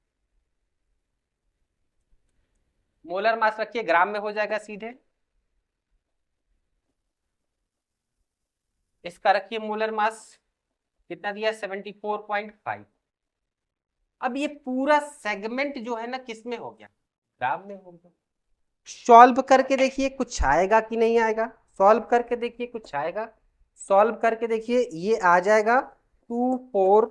मोलर मास रखिए ग्राम में हो जाएगा सीधे, इसका रखिए मोलर मास कितना दिया, 74.5। अब ये पूरा सेगमेंट जो है ना किस में हो गया, ग्राम में हो गया। सॉल्व करके देखिए कुछ आएगा कि नहीं आएगा, सॉल्व करके देखिए कुछ आएगा, सॉल्व करके देखिए ये आ जाएगा 124,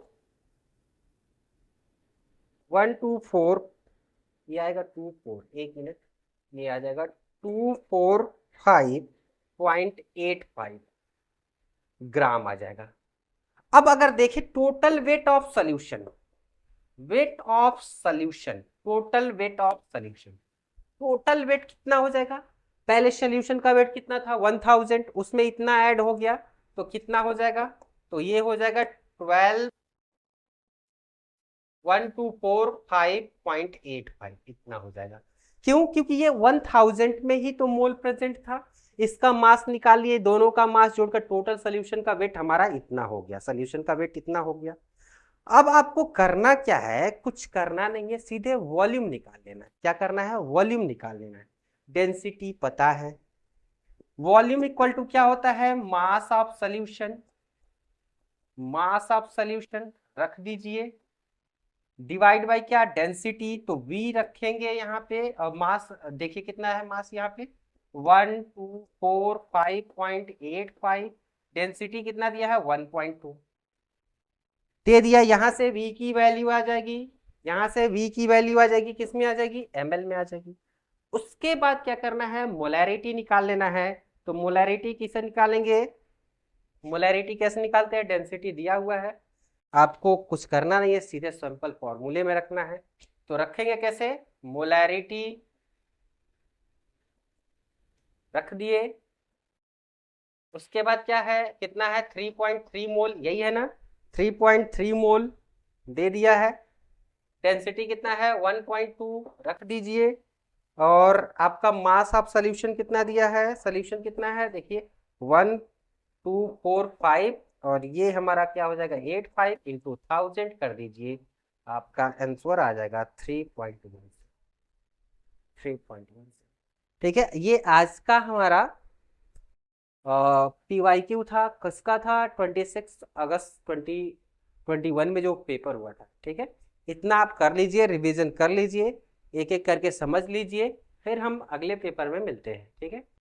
ये आएगा 24, एक मिनट, ये आ जाएगा 245.85 ग्राम आ जाएगा। अब अगर देखें total weight of solution, weight of solution, total weight of solution, total weight कितना हो जाएगा, पहले सोल्यूशन का वेट कितना था 1000, उसमें इतना ऐड हो गया तो कितना हो जाएगा, तो ये हो जाएगा 12,124.85 इतना हो जाएगा। क्यों, क्योंकि ये 1000 में ही तो मोल प्रेजेंट था, इसका मास निकालिए, दोनों का मास जोड़कर टोटल सोल्यूशन का वेट हमारा इतना हो गया, सोल्यूशन का वेट इतना हो गया। अब आपको करना क्या है, कुछ करना नहीं है, सीधे वॉल्यूम निकाल लेना है। क्या करना है, वॉल्यूम निकाल लेना है। डेंसिटी पता है, वॉल्यूम इक्वल टू क्या होता है, mass of solution, mass of solution रख दीजिए, डिवाइड बाय क्या, डेंसिटी, तो V रखेंगे यहाँ पे, और मास देखिए कितना है मास यहाँ पे 1245.85, डेंसिटी कितना दिया है 1.2 दे दिया, यहां से V की वैल्यू आ जाएगी, यहां से V की वैल्यू आ जाएगी, किस में आ जाएगी, ml में आ जाएगी। उसके बाद क्या करना है, मोलैरिटी निकाल लेना है, तो मोलैरिटी किसे निकालेंगे, मोलैरिटी कैसे निकालते हैं, डेंसिटी दिया हुआ है, आपको कुछ करना नहीं है, सीधे सिंपल फॉर्मूले में रखना है। तो रखेंगे कैसे, मोलैरिटी रख दिए, उसके बाद क्या है, कितना है 3.3 मोल, यही है ना, 3.3 मोल दे दिया है, डेंसिटी कितना है 1.2 रख दीजिए, और आपका मास ऑफ सोल्यूशन कितना दिया है, सोल्यूशन कितना है देखिए 1245, और ये हमारा क्या हो जाएगा 85 इंटू 1000 कर दीजिए, आपका आंसर आ जाएगा 3.1, 3.1। ठीक है, ये आज का हमारा PYQ था, किसका था 26 अगस्त 2021 में जो पेपर हुआ था। ठीक है, इतना आप कर लीजिए, रिवीजन कर लीजिए, एक एक करके समझ लीजिए, फिर हम अगले पेपर में मिलते हैं। ठीक है।